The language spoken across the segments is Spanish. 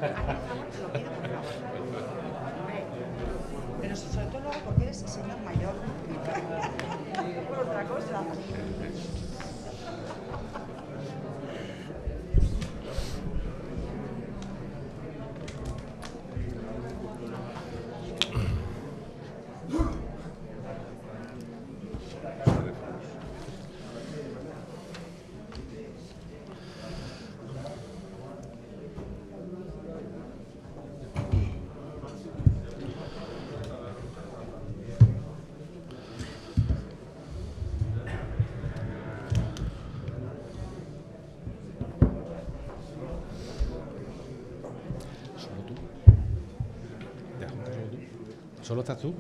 Pero sobre todo luego porque eres señor mayor. Por otra cosa. ¿Solo estás tú?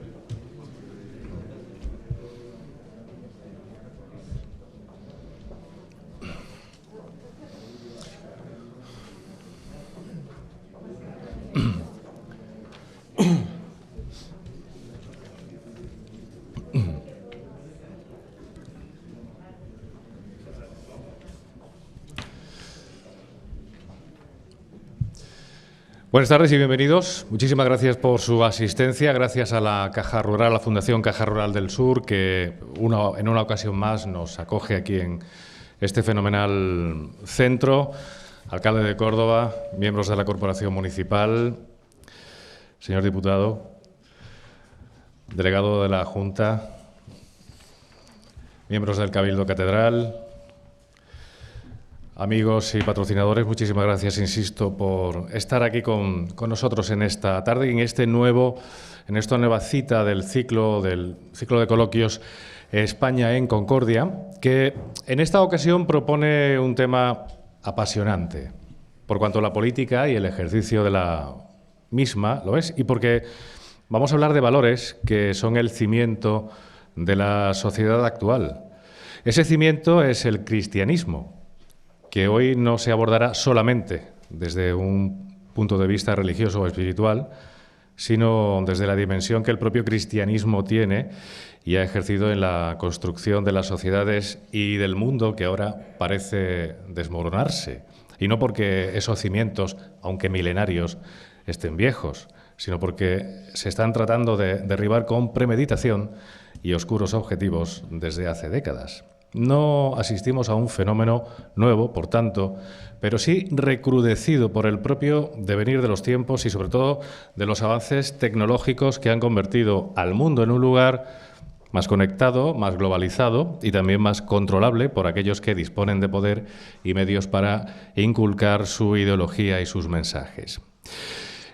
Buenas tardes y bienvenidos. Muchísimas gracias por su asistencia. Gracias a la Caja Rural, la Fundación Caja Rural del Sur, que en una ocasión más nos acoge aquí en este fenomenal centro. Alcalde de Córdoba, miembros de la Corporación Municipal, señor diputado, delegado de la Junta, miembros del Cabildo Catedral, amigos y patrocinadores, muchísimas gracias, insisto, por estar aquí con nosotros en esta tarde y en esta nueva cita del ciclo de coloquios España en Concordia, que en esta ocasión propone un tema apasionante, por cuanto la política y el ejercicio de la misma lo es, y porque vamos a hablar de valores que son el cimiento de la sociedad actual. Ese cimiento es el cristianismo, que hoy no se abordará solamente desde un punto de vista religioso o espiritual, sino desde la dimensión que el propio cristianismo tiene y ha ejercido en la construcción de las sociedades y del mundo que ahora parece desmoronarse. Y no porque esos cimientos, aunque milenarios, estén viejos, sino porque se están tratando de derribar con premeditación y oscuros objetivos desde hace décadas. No asistimos a un fenómeno nuevo, por tanto, pero sí recrudecido por el propio devenir de los tiempos y, sobre todo, de los avances tecnológicos que han convertido al mundo en un lugar más conectado, más globalizado y también más controlable por aquellos que disponen de poder y medios para inculcar su ideología y sus mensajes.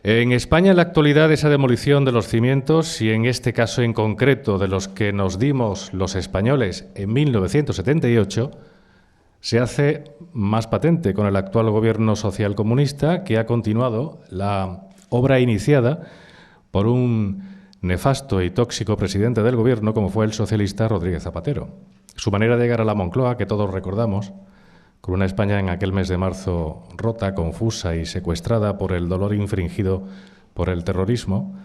En España, en la actualidad, esa demolición de los cimientos, y en este caso en concreto de los que nos dimos los españoles en 1978, se hace más patente con el actual gobierno social comunista, que ha continuado la obra iniciada por un nefasto y tóxico presidente del gobierno como fue el socialista Rodríguez Zapatero. Su manera de llegar a la Moncloa, que todos recordamos, con una España en aquel mes de marzo rota, confusa y secuestrada por el dolor infringido por el terrorismo,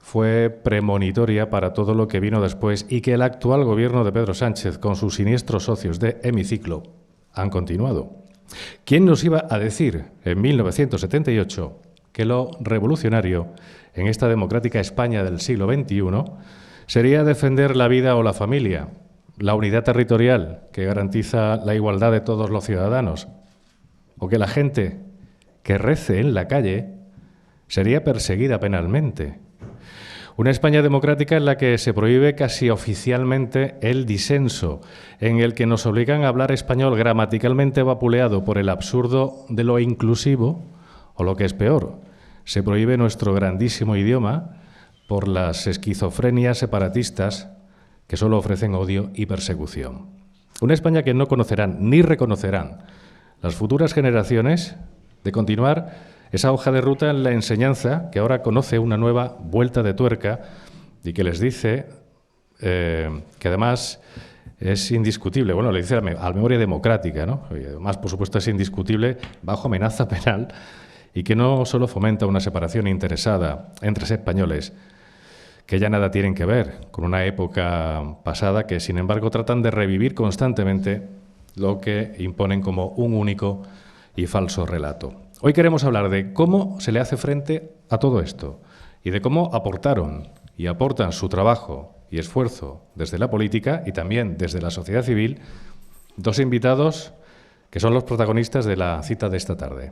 fue premonitoria para todo lo que vino después y que el actual gobierno de Pedro Sánchez, con sus siniestros socios de hemiciclo, han continuado. ¿Quién nos iba a decir en 1978 que lo revolucionario en esta democrática España del siglo XXI sería defender la vida o la familia, la unidad territorial que garantiza la igualdad de todos los ciudadanos, o que la gente que rece en la calle sería perseguida penalmente? Una España democrática en la que se prohíbe casi oficialmente el disenso, en el que nos obligan a hablar español gramaticalmente vapuleado por el absurdo de lo inclusivo, o lo que es peor, se prohíbe nuestro grandísimo idioma por las esquizofrenias separatistas que solo ofrecen odio y persecución. Una España que no conocerán ni reconocerán las futuras generaciones de continuar esa hoja de ruta en la enseñanza que ahora conoce una nueva vuelta de tuerca y que les dice que además es indiscutible, bueno, le dice a la memoria democrática, ¿no? Y además, por supuesto, es indiscutible bajo amenaza penal y que no solo fomenta una separación interesada entre españoles, que ya nada tienen que ver con una época pasada, que sin embargo tratan de revivir constantemente lo que imponen como un único y falso relato. Hoy queremos hablar de cómo se le hace frente a todo esto y de cómo aportaron y aportan su trabajo y esfuerzo desde la política y también desde la sociedad civil dos invitados que son los protagonistas de la cita de esta tarde.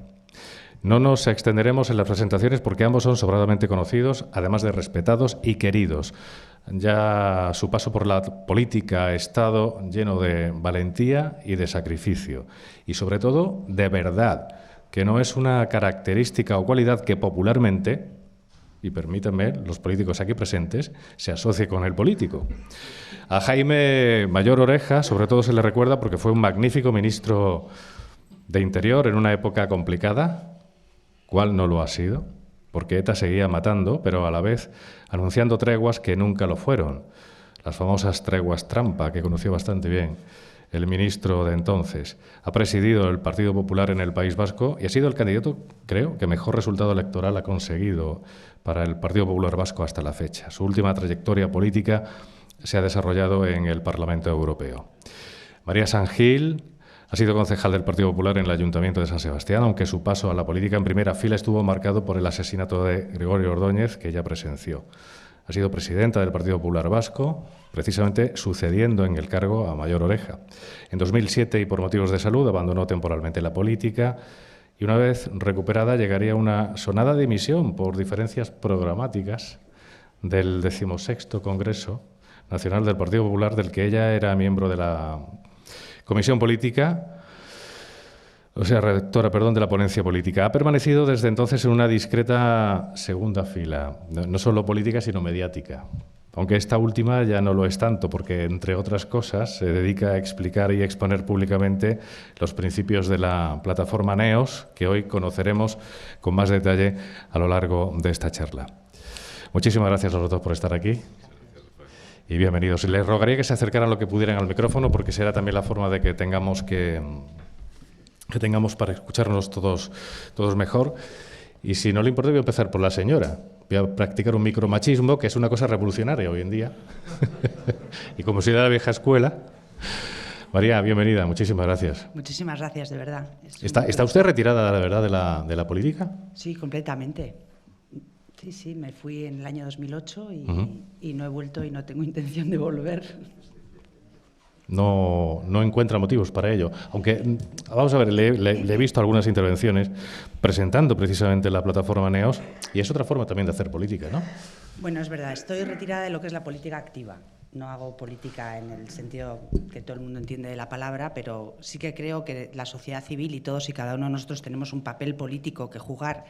No nos extenderemos en las presentaciones porque ambos son sobradamente conocidos, además de respetados y queridos. Ya su paso por la política ha estado lleno de valentía y de sacrificio, y sobre todo de verdad, que no es una característica o cualidad que popularmente, y permítanme, los políticos aquí presentes, se asocie con el político. A Jaime Mayor Oreja, sobre todo se le recuerda porque fue un magnífico ministro de Interior en una época complicada. ¿Cuál no lo ha sido? Porque ETA seguía matando, pero a la vez anunciando treguas que nunca lo fueron. Las famosas treguas trampa, que conoció bastante bien el ministro de entonces. Ha presidido el Partido Popular en el País Vasco y ha sido el candidato, creo, que mejor resultado electoral ha conseguido para el Partido Popular Vasco hasta la fecha. Su última trayectoria política se ha desarrollado en el Parlamento Europeo. María San Gil ha sido concejal del Partido Popular en el Ayuntamiento de San Sebastián, aunque su paso a la política en primera fila estuvo marcado por el asesinato de Gregorio Ordóñez, que ella presenció. Ha sido presidenta del Partido Popular Vasco, precisamente sucediendo en el cargo a Mayor Oreja. En 2007, y por motivos de salud, abandonó temporalmente la política y una vez recuperada llegaría una sonada dimisión por diferencias programáticas del 16º Congreso Nacional del Partido Popular, del que ella era miembro de la Comisión Política, redactora, de la ponencia política. Ha permanecido desde entonces en una discreta segunda fila, no solo política, sino mediática. Aunque esta última ya no lo es tanto, porque, entre otras cosas, se dedica a explicar y exponer públicamente los principios de la plataforma NEOS, que hoy conoceremos con más detalle a lo largo de esta charla. Muchísimas gracias a los dos por estar aquí. Y bienvenidos. Les rogaría que se acercaran lo que pudieran al micrófono, porque será también la forma de que tengamos para escucharnos todos mejor. Y si no le importa, voy a empezar por la señora. Voy a practicar un micromachismo, que es una cosa revolucionaria hoy en día. Y como soy de la vieja escuela, María, bienvenida. Muchísimas gracias. Muchísimas gracias, de verdad. ¿Está usted retirada, de la verdad, de la política? Sí, completamente. Sí, me fui en el año 2008 y no he vuelto y no tengo intención de volver. No encuentra motivos para ello. Aunque, vamos a ver, le he visto algunas intervenciones presentando precisamente la plataforma NEOS, y es otra forma también de hacer política, ¿no? Bueno, es verdad, estoy retirada de lo que es la política activa. No hago política en el sentido que todo el mundo entiende de la palabra, pero sí que creo que la sociedad civil y todos y cada uno de nosotros tenemos un papel político que jugar,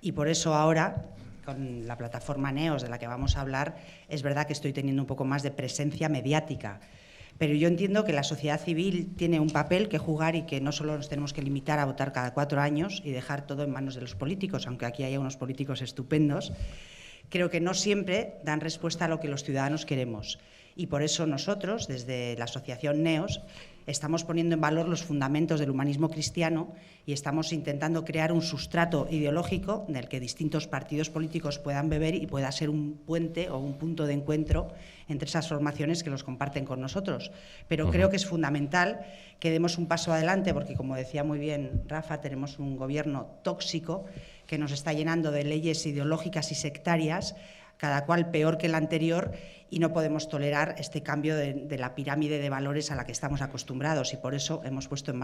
y por eso ahora, con la plataforma NEOS de la que vamos a hablar, es verdad que estoy teniendo un poco más de presencia mediática. Pero yo entiendo que la sociedad civil tiene un papel que jugar y que no solo nos tenemos que limitar a votar cada 4 años y dejar todo en manos de los políticos, aunque aquí haya unos políticos estupendos. Creo que no siempre dan respuesta a lo que los ciudadanos queremos. Y por eso nosotros, desde la asociación NEOS, estamos poniendo en valor los fundamentos del humanismo cristiano y estamos intentando crear un sustrato ideológico en el que distintos partidos políticos puedan beber y pueda ser un puente o un punto de encuentro entre esas formaciones que los comparten con nosotros. Pero creo que es fundamental que demos un paso adelante porque, como decía muy bien Rafa, tenemos un gobierno tóxico que nos está llenando de leyes ideológicas y sectarias, cada cual peor que el anterior, y no podemos tolerar este cambio de la pirámide de valores a la que estamos acostumbrados, y por eso hemos puesto en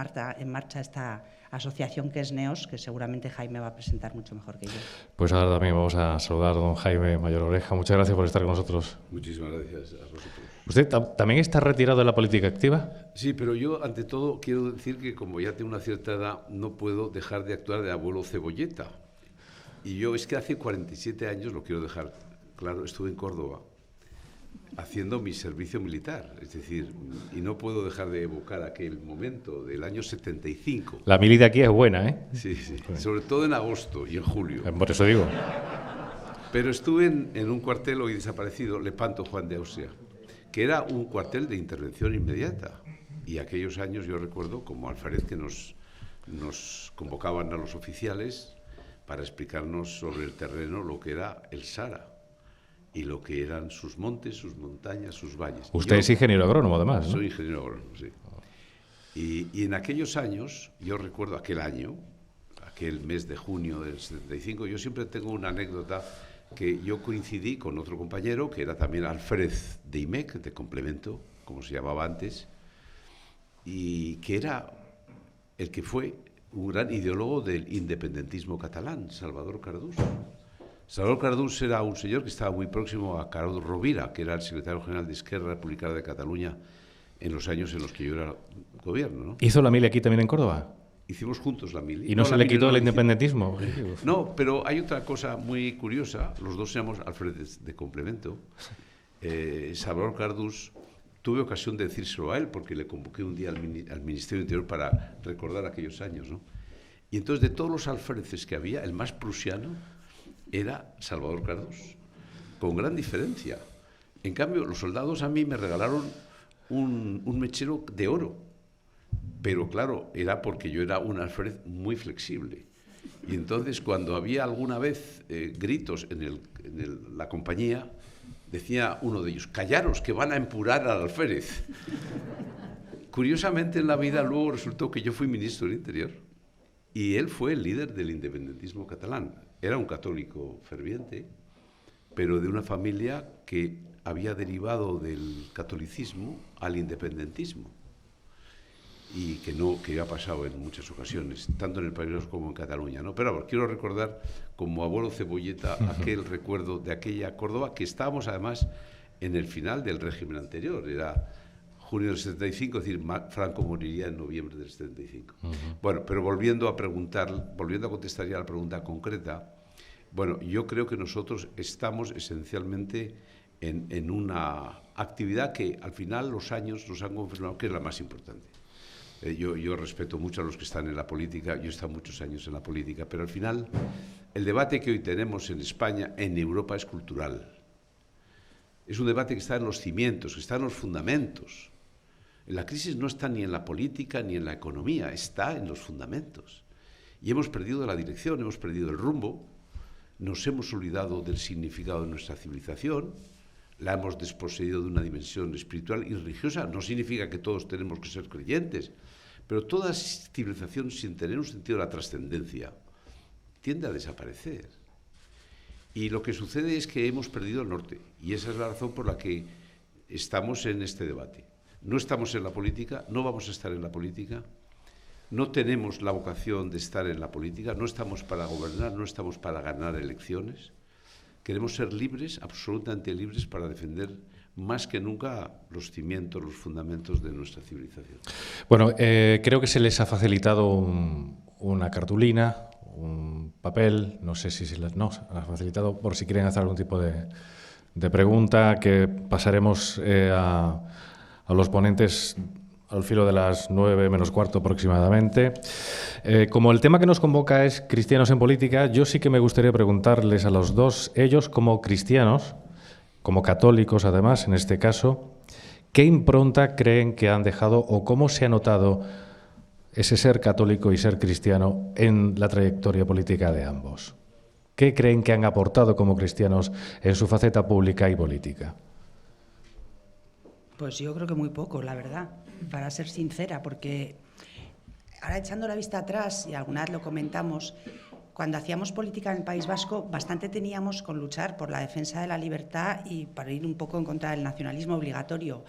marcha esta asociación que es NEOS, que seguramente Jaime va a presentar mucho mejor que yo. Pues ahora también vamos a saludar a don Jaime Mayor Oreja. Muchas gracias por estar con nosotros. Muchísimas gracias a vosotros. ¿Usted también está retirado de la política activa? Sí, pero yo, ante todo, quiero decir que como ya tengo una cierta edad, no puedo dejar de actuar de abuelo cebolleta. Y yo es que hace 47 años, lo quiero dejar claro, estuve en Córdoba haciendo mi servicio militar, es decir, y no puedo dejar de evocar aquel momento del año 75. La mili de aquí es buena, ¿eh? Sí, sobre todo en agosto y en julio. Por eso digo. Pero estuve en un cuartel hoy desaparecido, Lepanto Juan de Austria, que era un cuartel de intervención inmediata. Y aquellos años yo recuerdo como alférez que nos convocaban a los oficiales para explicarnos sobre el terreno lo que era el Sahara y lo que eran sus montes, sus montañas, sus valles. Usted es ingeniero agrónomo, además, ¿no? Soy ingeniero agrónomo, sí. Y en aquellos años, yo recuerdo aquel año aquel mes de junio del 75. Yo siempre tengo una anécdota que yo coincidí con otro compañero que era también Alfred de IMEC, de Complemento, como se llamaba antes, y que era el que fue un gran ideólogo del independentismo catalán, Salvador Cardús. Salvador Cardús era un señor que estaba muy próximo a Carod Rovira, que era el secretario general de Esquerra Republicana de Cataluña en los años en los que yo era gobierno, ¿no? ¿Hizo la mili aquí también en Córdoba? Hicimos juntos la mili. ¿Y no se le quitó el independentismo? No, pero hay otra cosa muy curiosa. Los dos éramos Alfred de Complemento. Salvador Cardús, tuve ocasión de decírselo a él porque le convoqué un día al Ministerio de Interior para recordar aquellos años, ¿no? Y entonces, de todos los alféreces que había, el más prusiano era Salvador Cardús, con gran diferencia. En cambio, los soldados a mí me regalaron un mechero de oro, pero claro, era porque yo era un alférez muy flexible. Y entonces, cuando había alguna vez gritos en la compañía, decía uno de ellos: callaros, que van a empurar al alférez. Curiosamente, en la vida luego resultó que yo fui ministro del Interior y él fue el líder del independentismo catalán. Era un católico ferviente, pero de una familia que había derivado del catolicismo al independentismo y que ha pasado en muchas ocasiones, tanto en el País Vasco como en Cataluña, ¿no? Pero bueno, quiero recordar, como abuelo cebolleta, aquel recuerdo de aquella Córdoba, que estábamos además en el final del régimen anterior, era junio del 75, es decir, Franco moriría en noviembre del 75. Bueno, pero volviendo a contestar ya la pregunta concreta, bueno, yo creo que nosotros estamos esencialmente en una actividad que al final los años nos han confirmado que es la más importante. Yo respeto mucho a los que están en la política, yo he estado muchos años en la política, pero al final el debate que hoy tenemos en España, en Europa, es cultural. Es un debate que está en los cimientos, que está en los fundamentos. La crisis no está ni en la política ni en la economía, está en los fundamentos. Y hemos perdido la dirección, hemos perdido el rumbo, nos hemos olvidado del significado de nuestra civilización, la hemos desposeído de una dimensión espiritual y religiosa. No significa que todos tenemos que ser creyentes, pero toda civilización sin tener un sentido de la trascendencia tiende a desaparecer. Y lo que sucede es que hemos perdido el norte, y esa es la razón por la que estamos en este debate. No estamos en la política, no vamos a estar en la política, no tenemos la vocación de estar en la política, no estamos para gobernar, no estamos para ganar elecciones. Queremos ser libres, absolutamente libres, para defender más que nunca los cimientos, los fundamentos de nuestra civilización. Bueno, creo que se les ha facilitado una cartulina, un papel, no sé si se les ha facilitado, por si quieren hacer algún tipo de pregunta, que pasaremos a los ponentes al filo de las 9 menos cuarto aproximadamente. Como el tema que nos convoca es cristianos en política, yo sí que me gustaría preguntarles a los dos, ellos como cristianos, como católicos además en este caso, ¿qué impronta creen que han dejado o cómo se ha notado ese ser católico y ser cristiano en la trayectoria política de ambos? ¿Qué creen que han aportado como cristianos en su faceta pública y política? Pues yo creo que muy poco, la verdad, para ser sincera, porque ahora echando la vista atrás, y alguna vez lo comentamos, cuando hacíamos política en el País Vasco, bastante teníamos con luchar por la defensa de la libertad y para ir un poco en contra del nacionalismo obligatorio.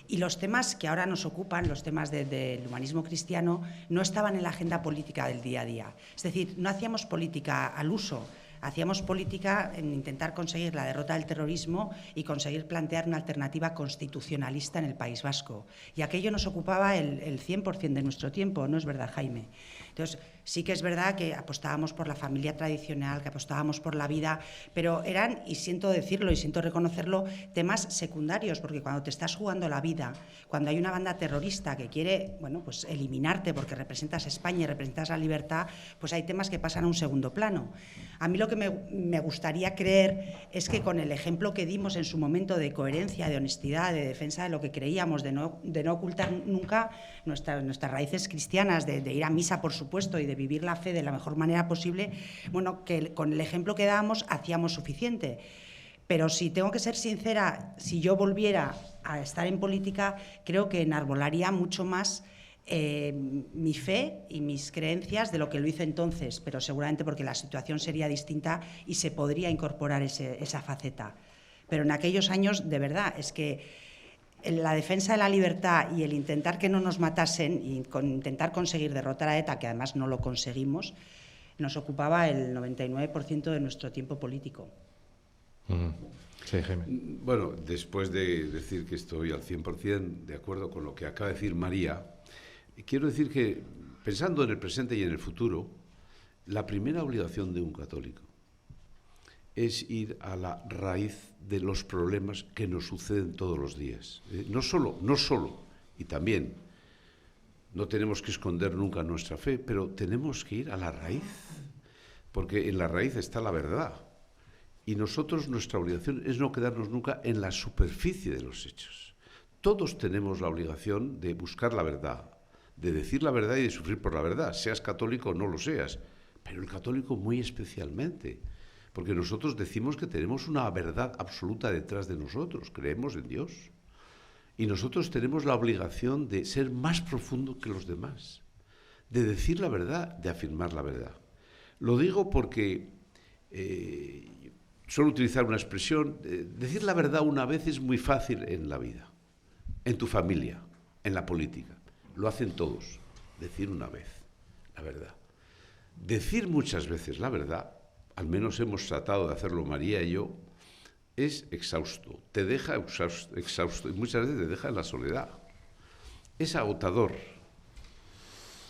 Y los temas que ahora nos ocupan, los temas del humanismo cristiano, no estaban en la agenda política del día a día. Es decir, no hacíamos política al uso. Hacíamos política en intentar conseguir la derrota del terrorismo y conseguir plantear una alternativa constitucionalista en el País Vasco. Y aquello nos ocupaba el 100% de nuestro tiempo, ¿no es verdad, Jaime? Entonces, sí que es verdad que apostábamos por la familia tradicional, que apostábamos por la vida, pero eran, y siento decirlo y siento reconocerlo, temas secundarios, porque cuando te estás jugando la vida, cuando hay una banda terrorista que quiere, bueno, pues eliminarte porque representas a España y representas la libertad, pues hay temas que pasan a un segundo plano. A mí lo que me gustaría creer es que con el ejemplo que dimos en su momento de coherencia, de honestidad, de defensa de lo que creíamos, de no ocultar nunca nuestras raíces cristianas, de ir a misa, por supuesto, y de vivir la fe de la mejor manera posible, bueno, que con el ejemplo que dábamos hacíamos suficiente. Pero si tengo que ser sincera, si yo volviera a estar en política, creo que enarbolaría mucho más mi fe y mis creencias de lo que lo hizo entonces, pero seguramente porque la situación sería distinta y se podría incorporar esa faceta. Pero en aquellos años, de verdad, es que la defensa de la libertad y el intentar que no nos matasen y intentar conseguir derrotar a ETA, que además no lo conseguimos, nos ocupaba el 99% de nuestro tiempo político. Sí, Jaime. Bueno, después de decir que estoy al 100% de acuerdo con lo que acaba de decir María, quiero decir que, pensando en el presente y en el futuro, la primera obligación de un católico es ir a la raíz de los problemas que nos suceden todos los días. No solo, y también, no tenemos que esconder nunca nuestra fe, pero tenemos que ir a la raíz, porque en la raíz está la verdad. Y nosotros, nuestra obligación es no quedarnos nunca en la superficie de los hechos. Todos tenemos la obligación de buscar la verdad, de decir la verdad y de sufrir por la verdad, seas católico o no lo seas, pero el católico muy especialmente, porque nosotros decimos que tenemos una verdad absoluta detrás de nosotros, creemos en Dios, y nosotros tenemos la obligación de ser más profundo que los demás, de decir la verdad, de afirmar la verdad. Lo digo porque suelo utilizar una expresión, decir la verdad una vez es muy fácil en la vida, en tu familia, en la política. Lo hacen todos, decir una vez la verdad. Decir muchas veces la verdad, al menos hemos tratado de hacerlo María y yo, es exhausto, te deja exhausto y muchas veces te deja en la soledad. Es agotador,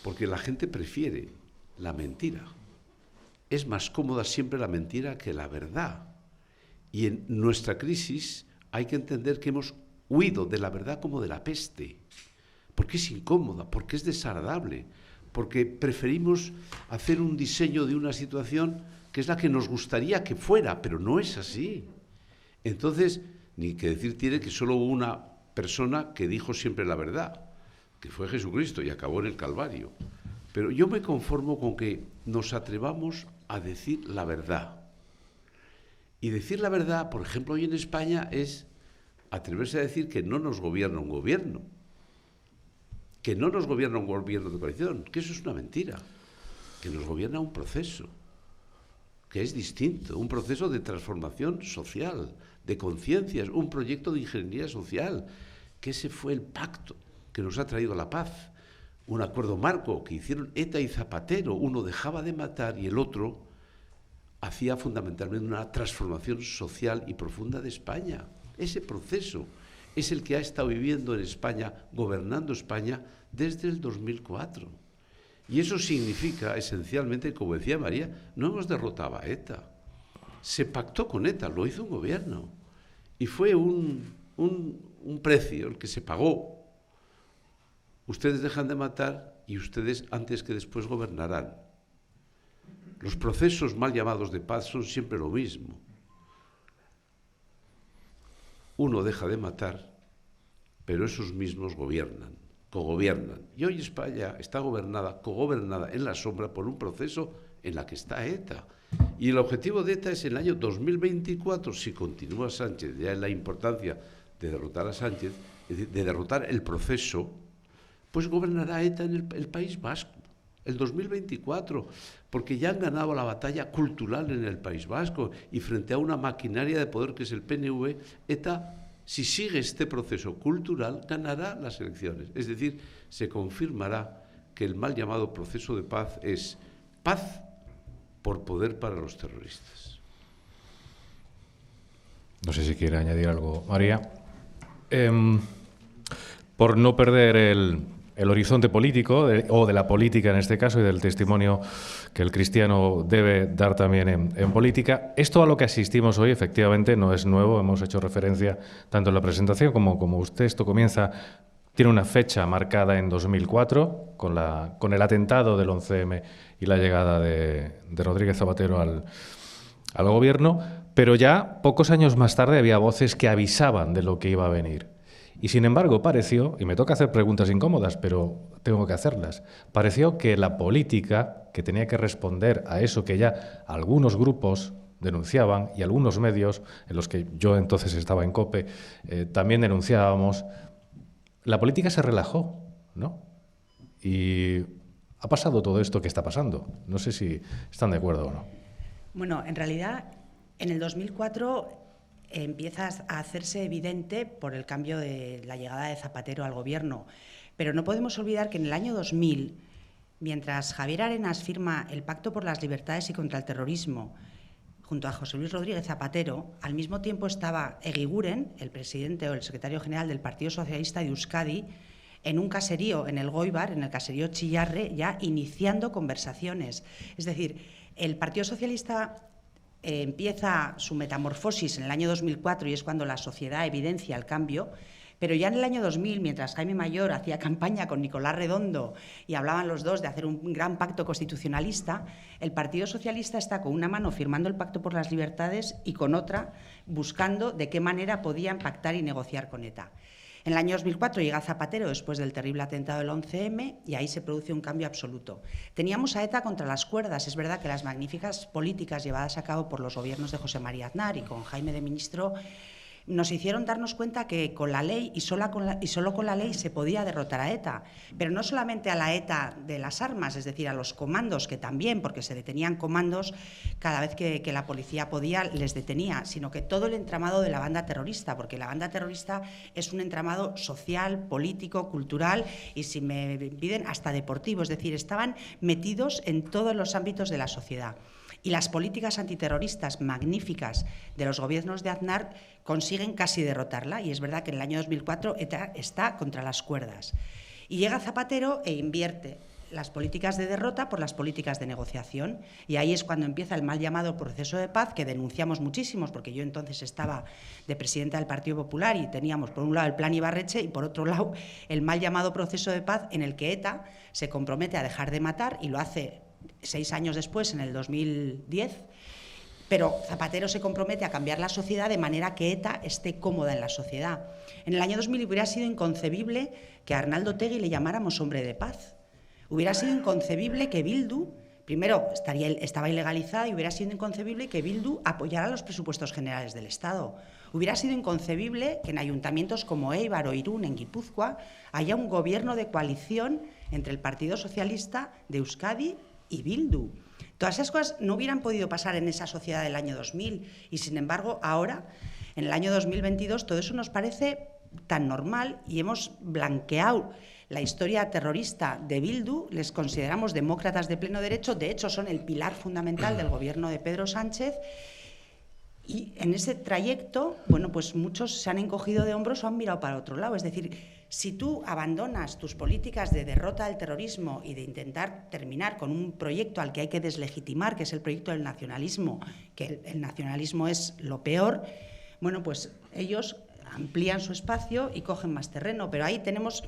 porque la gente prefiere la mentira. Es más cómoda siempre la mentira que la verdad. Y en nuestra crisis hay que entender que hemos huido de la verdad como de la peste, porque es incómoda, porque es desagradable, porque preferimos hacer un diseño de una situación que es la que nos gustaría que fuera, pero no es así. Entonces, ni que decir tiene que solo hubo una persona que dijo siempre la verdad, que fue Jesucristo y acabó en el Calvario. Pero yo me conformo con que nos atrevamos a decir la verdad. Y decir la verdad, por ejemplo, hoy en España es atreverse a decir que no nos gobierna un gobierno, que no nos gobierna un gobierno de coalición, que eso es una mentira, que nos gobierna un proceso, que es distinto, un proceso de transformación social, de conciencias, un proyecto de ingeniería social, que ese fue el pacto que nos ha traído la paz, un acuerdo marco que hicieron ETA y Zapatero, uno dejaba de matar y el otro hacía fundamentalmente una transformación social y profunda de España. Ese proceso es el que ha estado viviendo en España, gobernando España desde el 2004. Y eso significa, esencialmente, como decía María, no hemos derrotado a ETA. Se pactó con ETA, lo hizo un gobierno. Y fue un precio el que se pagó. Ustedes dejan de matar y ustedes antes que después gobernarán. Los procesos mal llamados de paz son siempre lo mismo. Uno deja de matar, pero esos mismos gobiernan, cogobiernan. Y hoy España está cogobernada en la sombra por un proceso en la que está ETA. Y el objetivo de ETA es el año 2024, si continúa Sánchez, ya en la importancia de derrotar a Sánchez, es decir, de derrotar el proceso, pues gobernará ETA en el País Vasco, el 2024, porque ya han ganado la batalla cultural en el País Vasco y frente a una maquinaria de poder que es el PNV, ETA, si sigue este proceso cultural, ganará las elecciones. Es decir, se confirmará que el mal llamado proceso de paz es paz por poder para los terroristas. No sé si quiere añadir algo, María. Por no perder el horizonte político, o de la política en este caso, y del testimonio que el cristiano debe dar también en política. Esto a lo que asistimos hoy, efectivamente, no es nuevo. Hemos hecho referencia tanto en la presentación como usted. Esto tiene una fecha marcada en 2004, con el atentado del 11M y la llegada de Rodríguez Zapatero al gobierno, pero ya pocos años más tarde había voces que avisaban de lo que iba a venir. Y sin embargo pareció, y me toca hacer preguntas incómodas, pero tengo que hacerlas, pareció que la política, que tenía que responder a eso que ya algunos grupos denunciaban y algunos medios, en los que yo entonces estaba en COPE, también denunciábamos, la política se relajó, ¿no? y ha pasado todo esto que está pasando. No sé si están de acuerdo o no. Bueno, en realidad, en el 2004 empieza a hacerse evidente por el cambio de la llegada de Zapatero al gobierno. Pero no podemos olvidar que en el año 2000, mientras Javier Arenas firma el Pacto por las Libertades y contra el Terrorismo, junto a José Luis Rodríguez Zapatero, al mismo tiempo estaba Eguiguren, el presidente o el secretario general del Partido Socialista de Euskadi, en un caserío, en el Goibar, en el caserío Chillarre, ya iniciando conversaciones. Es decir, el Partido Socialista empieza su metamorfosis en el año 2004 y es cuando la sociedad evidencia el cambio, pero ya en el año 2000, mientras Jaime Mayor hacía campaña con Nicolás Redondo y hablaban los dos de hacer un gran pacto constitucionalista, el Partido Socialista está con una mano firmando el Pacto por las Libertades y con otra buscando de qué manera podían pactar y negociar con ETA. En el año 2004 llega Zapatero después del terrible atentado del 11M y ahí se produce un cambio absoluto. Teníamos a ETA contra las cuerdas. Es verdad que las magníficas políticas llevadas a cabo por los gobiernos de José María Aznar y con Jaime de ministro nos hicieron darnos cuenta que con la ley y solo con la ley se podía derrotar a ETA, pero no solamente a la ETA de las armas, es decir, a los comandos, que también, porque se detenían comandos cada vez que la policía podía, les detenía, sino que todo el entramado de la banda terrorista, porque la banda terrorista es un entramado social, político, cultural y, si me piden, hasta deportivo, es decir, estaban metidos en todos los ámbitos de la sociedad. Y las políticas antiterroristas magníficas de los gobiernos de Aznar consiguen casi derrotarla, y es verdad que en el año 2004 ETA está contra las cuerdas. Y llega Zapatero e invierte las políticas de derrota por las políticas de negociación, y ahí es cuando empieza el mal llamado proceso de paz, que denunciamos muchísimos, porque yo entonces estaba de presidenta del Partido Popular y teníamos por un lado el plan Ibarretxe y por otro lado el mal llamado proceso de paz, en el que ETA se compromete a dejar de matar y lo hace 6 años después, en el 2010, pero Zapatero se compromete a cambiar la sociedad de manera que ETA esté cómoda en la sociedad. En el año 2000 hubiera sido inconcebible que a Arnaldo Otegi le llamáramos hombre de paz. Hubiera sido inconcebible que Bildu, primero estaba ilegalizada, y hubiera sido inconcebible que Bildu apoyara los presupuestos generales del Estado. Hubiera sido inconcebible que en ayuntamientos como Eibar o Irún, en Guipúzcoa, haya un gobierno de coalición entre el Partido Socialista de Euskadi y Bildu. Todas esas cosas no hubieran podido pasar en esa sociedad del año 2000 y, sin embargo, ahora, en el año 2022, todo eso nos parece tan normal y hemos blanqueado la historia terrorista de Bildu, les consideramos demócratas de pleno derecho, de hecho son el pilar fundamental del gobierno de Pedro Sánchez, y en ese trayecto, bueno, pues muchos se han encogido de hombros o han mirado para otro lado. Es decir, si tú abandonas tus políticas de derrota del terrorismo y de intentar terminar con un proyecto al que hay que deslegitimar, que es el proyecto del nacionalismo, que el nacionalismo es lo peor, bueno, pues ellos amplían su espacio y cogen más terreno. Pero ahí tenemos,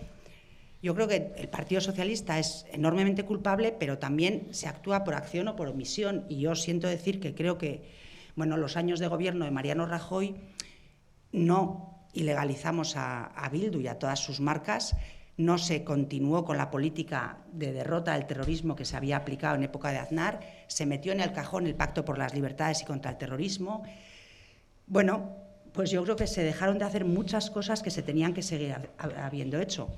yo creo que el Partido Socialista es enormemente culpable, pero también se actúa por acción o por omisión. Y yo siento decir que creo que, bueno, los años de gobierno de Mariano Rajoy no ilegalizamos a Bildu y a todas sus marcas, no se continuó con la política de derrota del terrorismo que se había aplicado en época de Aznar, se metió en el cajón el Pacto por las Libertades y contra el Terrorismo. Bueno, pues yo creo que se dejaron de hacer muchas cosas que se tenían que seguir habiendo hecho.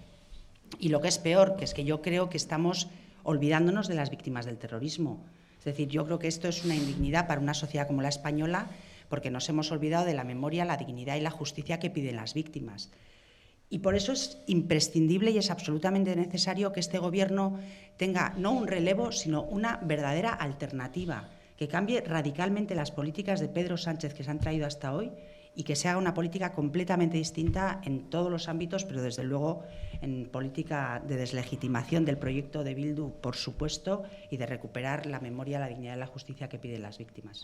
Y lo que es peor, que es que yo creo que estamos olvidándonos de las víctimas del terrorismo. Es decir, yo creo que esto es una indignidad para una sociedad como la española, porque nos hemos olvidado de la memoria, la dignidad y la justicia que piden las víctimas. Y por eso es imprescindible y es absolutamente necesario que este Gobierno tenga no un relevo, sino una verdadera alternativa, que cambie radicalmente las políticas de Pedro Sánchez que se han traído hasta hoy y que se haga una política completamente distinta en todos los ámbitos, pero desde luego en política de deslegitimación del proyecto de Bildu, por supuesto, y de recuperar la memoria, la dignidad y la justicia que piden las víctimas.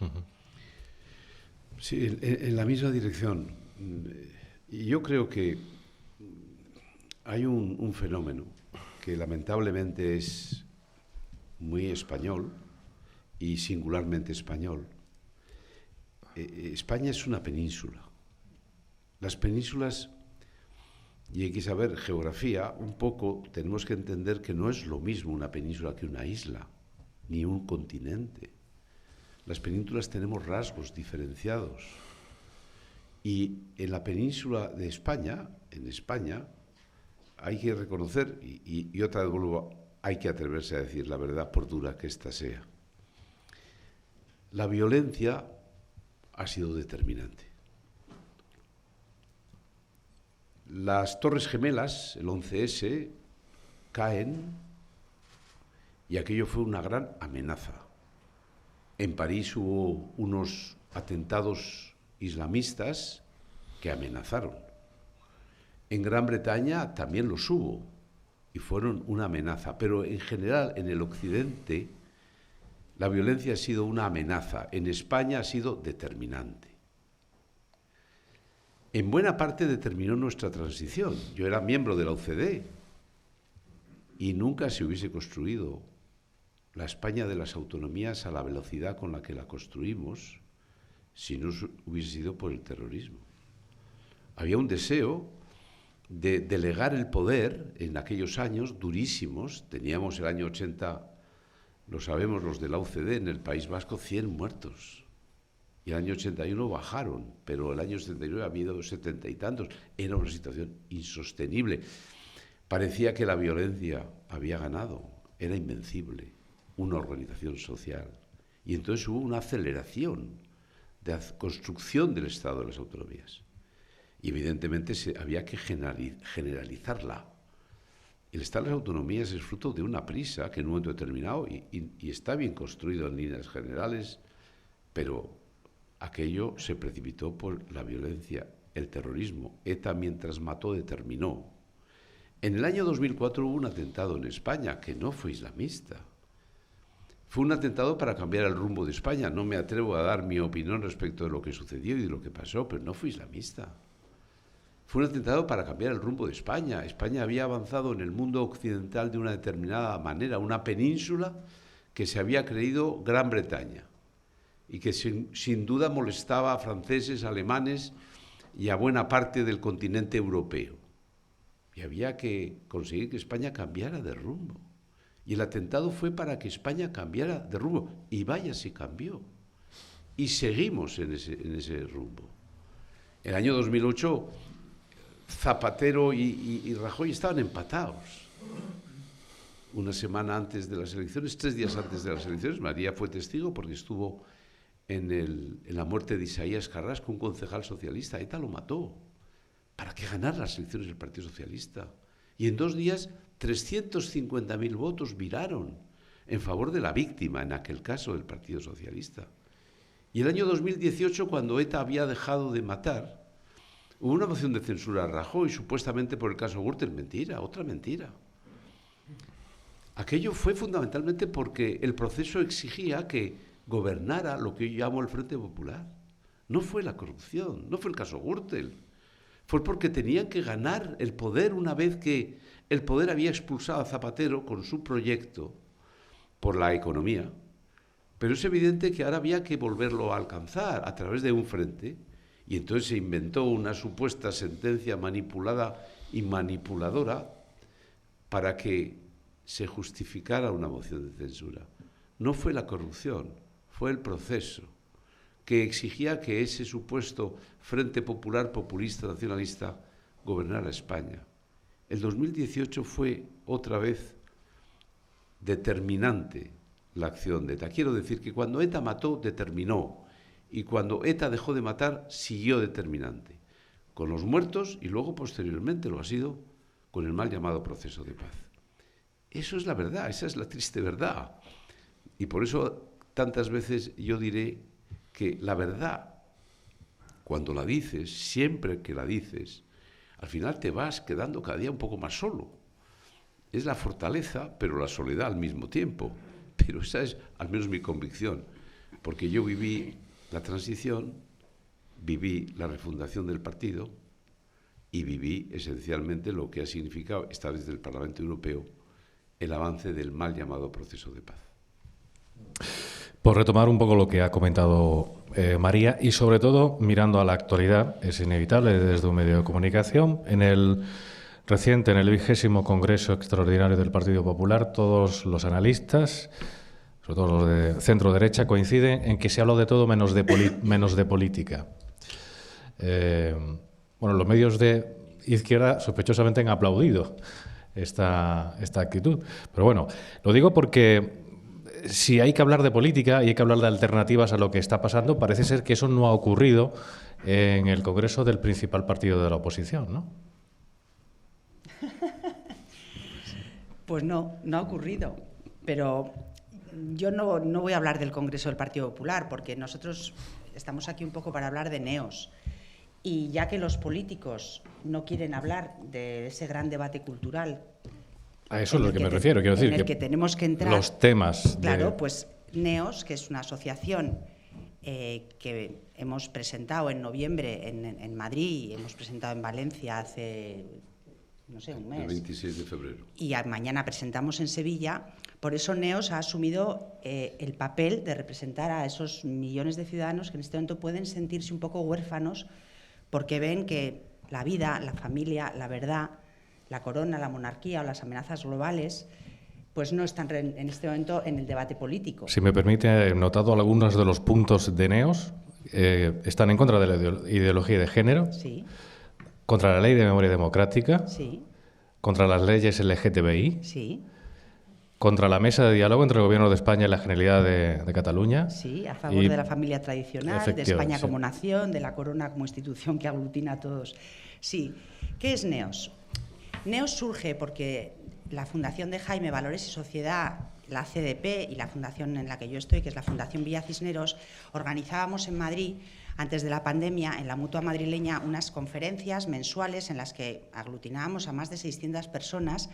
Sí, en la misma dirección. Y yo creo que hay un fenómeno que lamentablemente es muy español y singularmente español. España es una península. Las penínsulas, y hay que saber geografía, un poco tenemos que entender que no es lo mismo una península que una isla, ni un continente. Las penínsulas tenemos rasgos diferenciados. Y en la península de España, en España, hay que reconocer, y otra vez vuelvo hay que atreverse a decir la verdad por dura que ésta sea. La violencia ha sido determinante. Las Torres Gemelas, el 11S, caen y aquello fue una gran amenaza. En París hubo unos atentados islamistas que amenazaron. En Gran Bretaña también los hubo y fueron una amenaza, pero en general en el occidente la violencia ha sido una amenaza, en España ha sido determinante. En buena parte determinó nuestra transición. Yo era miembro de la OCDE y nunca se hubiese construido la España de las autonomías a la velocidad con la que la construimos si no hubiese sido por el terrorismo. Había un deseo de delegar el poder en aquellos años durísimos. Teníamos el año 80, lo sabemos los de la OCDE, en el País Vasco 100 muertos. Y el año 81 bajaron, pero el año 79 ha habido 70 y tantos. Era una situación insostenible. Parecía que la violencia había ganado, era invencible, una organización social. Y entonces hubo una aceleración de construcción del Estado de las autonomías. Y evidentemente había que generalizarla. El Estado de las autonomías es fruto de una prisa que en un momento determinado, y está bien construido en líneas generales, pero aquello se precipitó por la violencia, el terrorismo. ETA, mientras mató, determinó. En el año 2004 hubo un atentado en España que no fue islamista. Fue un atentado para cambiar el rumbo de España. No me atrevo a dar mi opinión respecto de lo que sucedió y de lo que pasó, pero no fue islamista. Fue un atentado para cambiar el rumbo de España. España había avanzado en el mundo occidental de una determinada manera, una península que se había creído Gran Bretaña y que sin duda molestaba a franceses, alemanes y a buena parte del continente europeo. Y había que conseguir que España cambiara de rumbo. Y el atentado fue para que España cambiara de rumbo. Y vaya si cambió. Y seguimos en ese rumbo. El año 2008, Zapatero y Rajoy estaban empatados. Una semana antes de las elecciones, 3 días antes de las elecciones, María fue testigo porque estuvo en la muerte de Isaías Carrasco, un concejal socialista. ETA lo mató para que ganara las elecciones del Partido Socialista. Y en 2 días, 350.000 votos viraron en favor de la víctima, en aquel caso del Partido Socialista. Y el año 2018, cuando ETA había dejado de matar, hubo una moción de censura a Rajoy, supuestamente por el caso Gürtel. Mentira, otra mentira. Aquello fue fundamentalmente porque el proceso exigía que gobernara lo que yo llamo el Frente Popular. No fue la corrupción, no fue el caso Gürtel. Fue porque tenían que ganar el poder una vez que el poder había expulsado a Zapatero con su proyecto por la economía. Pero es evidente que ahora había que volverlo a alcanzar a través de un frente, y entonces se inventó una supuesta sentencia manipulada y manipuladora para que se justificara una moción de censura. No fue la corrupción, fue el proceso que exigía que ese supuesto Frente Popular, populista, nacionalista, gobernara España. El 2018 fue otra vez determinante la acción de ETA. Quiero decir que cuando ETA mató, determinó, y cuando ETA dejó de matar, siguió determinante, con los muertos y luego posteriormente lo ha sido con el mal llamado proceso de paz. Eso es la verdad, esa es la triste verdad. Y por eso tantas veces yo diré que la verdad, cuando la dices, siempre que la dices, al final te vas quedando cada día un poco más solo. Es la fortaleza, pero la soledad al mismo tiempo. Pero esa es al menos mi convicción, porque yo viví la transición, viví la refundación del partido y viví esencialmente lo que ha significado, esta vez del Parlamento Europeo, el avance del mal llamado proceso de paz. Por retomar un poco lo que ha comentado María, y sobre todo mirando a la actualidad, es inevitable desde un medio de comunicación. En el 20º Congreso Extraordinario del Partido Popular, todos los analistas, sobre todo los de centro-derecha, coinciden en que se habla de todo menos de política. Bueno, los medios de izquierda sospechosamente han aplaudido esta actitud. Pero bueno, lo digo porque si hay que hablar de política y hay que hablar de alternativas a lo que está pasando, parece ser que eso no ha ocurrido en el Congreso del principal partido de la oposición, ¿no? Pues no ha ocurrido. Pero yo no voy a hablar del Congreso del Partido Popular, porque nosotros estamos aquí un poco para hablar de neos. Y ya que los políticos no quieren hablar de ese gran debate cultural... A eso es a lo que me refiero, quiero decir, en el que tenemos que entrar... Los temas... Claro, pues NEOS, que es una asociación que hemos presentado en noviembre en Madrid y hemos presentado en Valencia hace, no sé, un mes. El 26 de febrero. Y mañana presentamos en Sevilla. Por eso NEOS ha asumido el papel de representar a esos millones de ciudadanos que en este momento pueden sentirse un poco huérfanos porque ven que la vida, la familia, la verdad, la corona, la monarquía o las amenazas globales pues no están en este momento en el debate político. Si me permite, he notado algunos de los puntos de NEOS. Están en contra de la ideología de género, sí, contra la ley de memoria democrática, sí, contra las leyes LGTBI, sí, contra la mesa de diálogo entre el Gobierno de España y la Generalidad de Cataluña. Sí, a favor de la familia tradicional, de España como sí. nación, de la corona como institución que aglutina a todos. Sí. ¿Qué es NEOS? NEOS surge porque la Fundación de Jaime, Valores y Sociedad, la CDP y la fundación en la que yo estoy, que es la Fundación Villa Cisneros, organizábamos en Madrid, antes de la pandemia, en la Mutua Madrileña, unas conferencias mensuales en las que aglutinábamos a más de 600 personas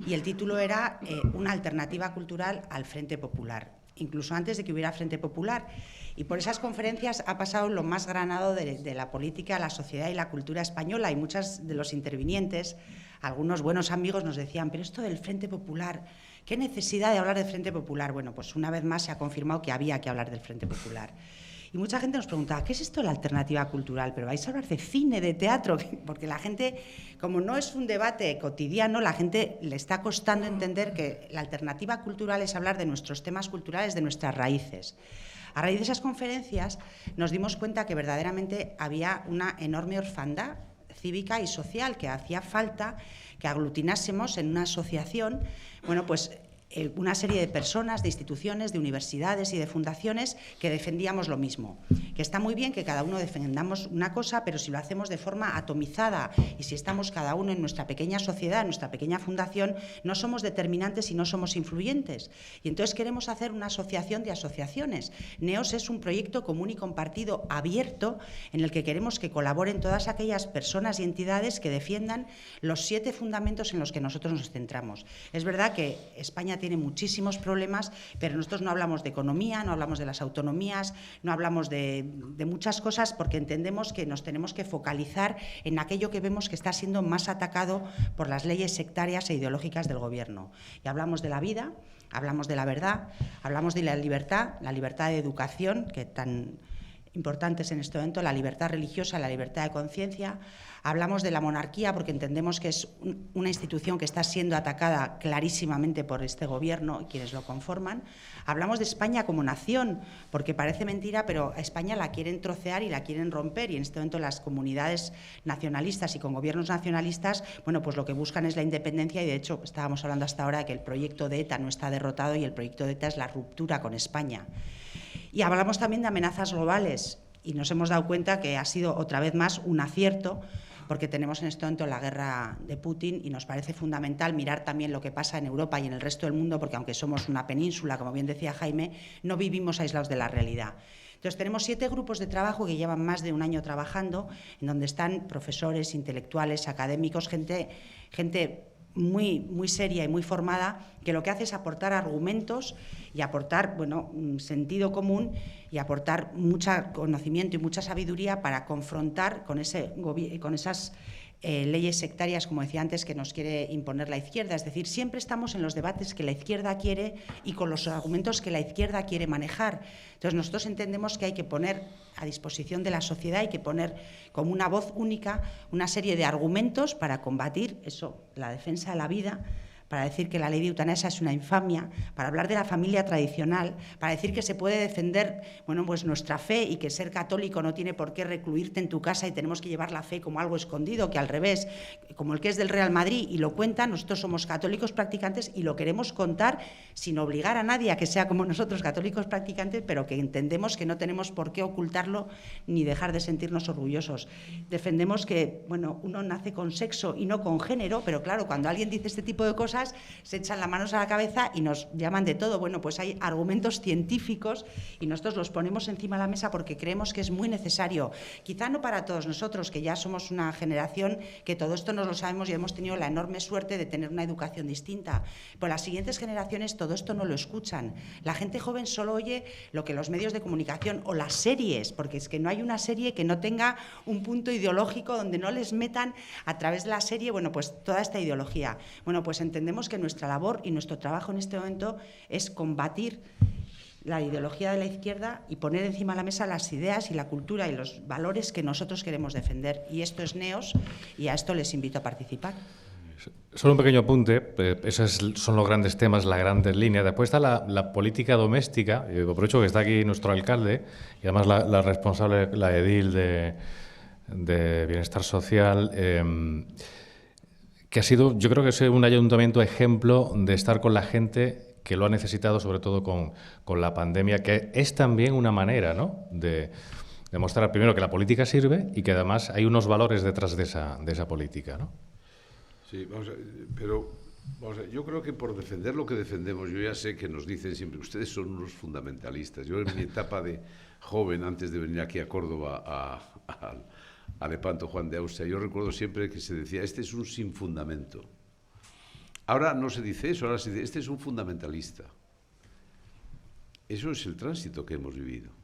y el título era una alternativa cultural al Frente Popular, incluso antes de que hubiera Frente Popular. Y por esas conferencias ha pasado lo más granado de la política, la sociedad y la cultura española, y muchos de los intervinientes, algunos buenos amigos, nos decían, pero esto del Frente Popular, ¿qué necesidad de hablar del Frente Popular? Bueno, pues una vez más se ha confirmado que había que hablar del Frente Popular. Y mucha gente nos preguntaba, ¿qué es esto de la alternativa cultural? ¿Pero vais a hablar de cine, de teatro? Porque la gente, como no es un debate cotidiano, la gente le está costando entender que la alternativa cultural es hablar de nuestros temas culturales, de nuestras raíces. A raíz de esas conferencias nos dimos cuenta que verdaderamente había una enorme orfandad cívica y social, que hacía falta que aglutinásemos en una asociación, bueno, pues una serie de personas, de instituciones, de universidades y de fundaciones que defendíamos lo mismo. Que está muy bien que cada uno defendamos una cosa, pero si lo hacemos de forma atomizada y si estamos cada uno en nuestra pequeña sociedad, en nuestra pequeña fundación, no somos determinantes y no somos influyentes. Y entonces queremos hacer una asociación de asociaciones. NEOS es un proyecto común y compartido abierto en el que queremos que colaboren todas aquellas personas y entidades que defiendan los 7 fundamentos en los que nosotros nos centramos. Es verdad que España tiene muchísimos problemas, pero nosotros no hablamos de economía, no hablamos de las autonomías, no hablamos de muchas cosas porque entendemos que nos tenemos que focalizar en aquello que vemos que está siendo más atacado por las leyes sectarias e ideológicas del Gobierno. Y hablamos de la vida, hablamos de la verdad, hablamos de la libertad de educación, que tan importantes en este momento, la libertad religiosa, la libertad de conciencia. Hablamos de la monarquía porque entendemos que es una institución que está siendo atacada clarísimamente por este Gobierno y quienes lo conforman. Hablamos de España como nación, porque parece mentira, pero a España la quieren trocear y la quieren romper, y en este momento las comunidades nacionalistas y con gobiernos nacionalistas, bueno, pues lo que buscan es la independencia, y de hecho estábamos hablando hasta ahora de que el proyecto de ETA no está derrotado y el proyecto de ETA es la ruptura con España. Y hablamos también de amenazas globales y nos hemos dado cuenta que ha sido otra vez más un acierto, porque tenemos en este momento la guerra de Putin y nos parece fundamental mirar también lo que pasa en Europa y en el resto del mundo, porque aunque somos una península, como bien decía Jaime, no vivimos aislados de la realidad. Entonces tenemos 7 grupos de trabajo que llevan más de un año trabajando, en donde están profesores, intelectuales, académicos, gente muy seria y muy formada, que lo que hace es aportar argumentos y aportar, bueno, sentido común y aportar mucho conocimiento y mucha sabiduría para confrontar con esas leyes sectarias, como decía antes, que nos quiere imponer la izquierda. Es decir, siempre estamos en los debates que la izquierda quiere y con los argumentos que la izquierda quiere manejar. Entonces, nosotros entendemos que hay que poner a disposición de la sociedad, hay que poner como una voz única una serie de argumentos para combatir eso, la defensa de la vida, para decir que la ley de eutanasia es una infamia, para hablar de la familia tradicional, para decir que se puede defender, bueno, pues nuestra fe y que ser católico no tiene por qué recluirte en tu casa y tenemos que llevar la fe como algo escondido, que al revés, como el que es del Real Madrid y lo cuenta, nosotros somos católicos practicantes y lo queremos contar sin obligar a nadie a que sea como nosotros, católicos practicantes, pero que entendemos que no tenemos por qué ocultarlo ni dejar de sentirnos orgullosos. Defendemos que, bueno, uno nace con sexo y no con género, pero claro, cuando alguien dice este tipo de cosas, se echan las manos a la cabeza y nos llaman de todo. Bueno, pues hay argumentos científicos y nosotros los ponemos encima de la mesa porque creemos que es muy necesario. Quizá no para todos nosotros, que ya somos una generación que todo esto nos lo sabemos y hemos tenido la enorme suerte de tener una educación distinta. Pero las siguientes generaciones todo esto no lo escuchan. La gente joven solo oye lo que los medios de comunicación o las series, porque es que no hay una serie que no tenga un punto ideológico donde no les metan a través de la serie, bueno, pues toda esta ideología. Bueno, pues entendemos que nuestra labor y nuestro trabajo en este momento es combatir la ideología de la izquierda y poner encima de la mesa las ideas y la cultura y los valores que nosotros queremos defender. Y esto es NEOS y a esto les invito a participar. Solo un pequeño apunte, esos son los grandes temas, las grandes líneas. Después está la política doméstica, y aprovecho que está aquí nuestro alcalde y además la responsable, la edil de Bienestar Social, que ha sido, yo creo que es un ayuntamiento ejemplo de estar con la gente que lo ha necesitado, sobre todo con la pandemia, que es también una manera, ¿no?, de demostrar primero que la política sirve y que además hay unos valores detrás de esa política, ¿no? Sí, pero yo creo que por defender lo que defendemos, yo ya sé que nos dicen siempre, ustedes son unos fundamentalistas. Yo en mi etapa de joven, antes de venir aquí a Córdoba a Lepanto Juan de Austria, yo recuerdo siempre que se decía, este es un sin fundamento. Ahora no se dice eso, ahora se dice, este es un fundamentalista. Eso es el tránsito que hemos vivido.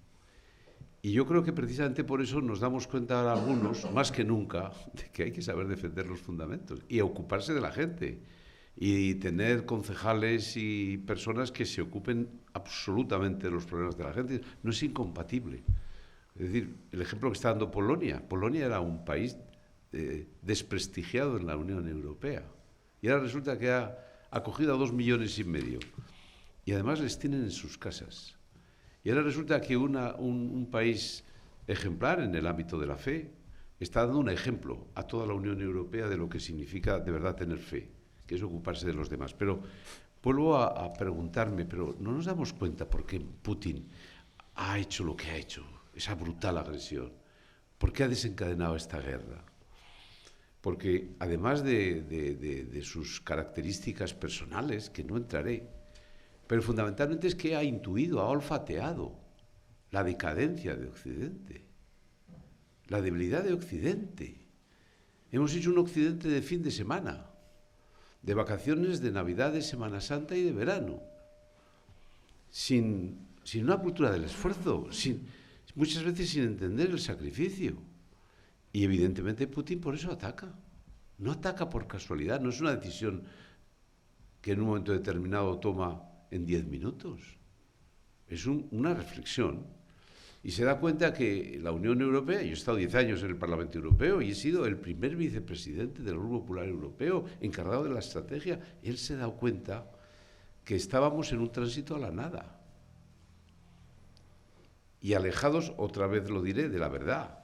Y yo creo que precisamente por eso nos damos cuenta ahora algunos, más que nunca, de que hay que saber defender los fundamentos y ocuparse de la gente y tener concejales y personas que se ocupen absolutamente de los problemas de la gente. No es incompatible. Es decir, el ejemplo que está dando Polonia. Polonia era un país desprestigiado en la Unión Europea y ahora resulta que ha acogido a 2,5 millones y además les tienen en sus casas. Y ahora resulta que un país ejemplar en el ámbito de la fe está dando un ejemplo a toda la Unión Europea de lo que significa de verdad tener fe, que es ocuparse de los demás. Pero vuelvo a preguntarme, pero ¿no nos damos cuenta por qué Putin ha hecho lo que ha hecho, esa brutal agresión? ¿Por qué ha desencadenado esta guerra? Porque además de sus características personales, que no entraré, pero fundamentalmente es que ha intuido, ha olfateado la decadencia de Occidente, la debilidad de Occidente. Hemos hecho un Occidente de fin de semana, de vacaciones, de Navidad, de Semana Santa y de verano, sin una cultura del esfuerzo, muchas veces sin entender el sacrificio. Y evidentemente Putin por eso ataca. No ataca por casualidad, no es una decisión que en un momento determinado toma en 10 minutos. Es una reflexión. Y se da cuenta que la Unión Europea, yo he estado 10 años en el Parlamento Europeo y he sido el primer vicepresidente del Grupo Popular Europeo, encargado de la estrategia. Él se ha dado cuenta que estábamos en un tránsito a la nada. Y alejados, otra vez lo diré, de la verdad.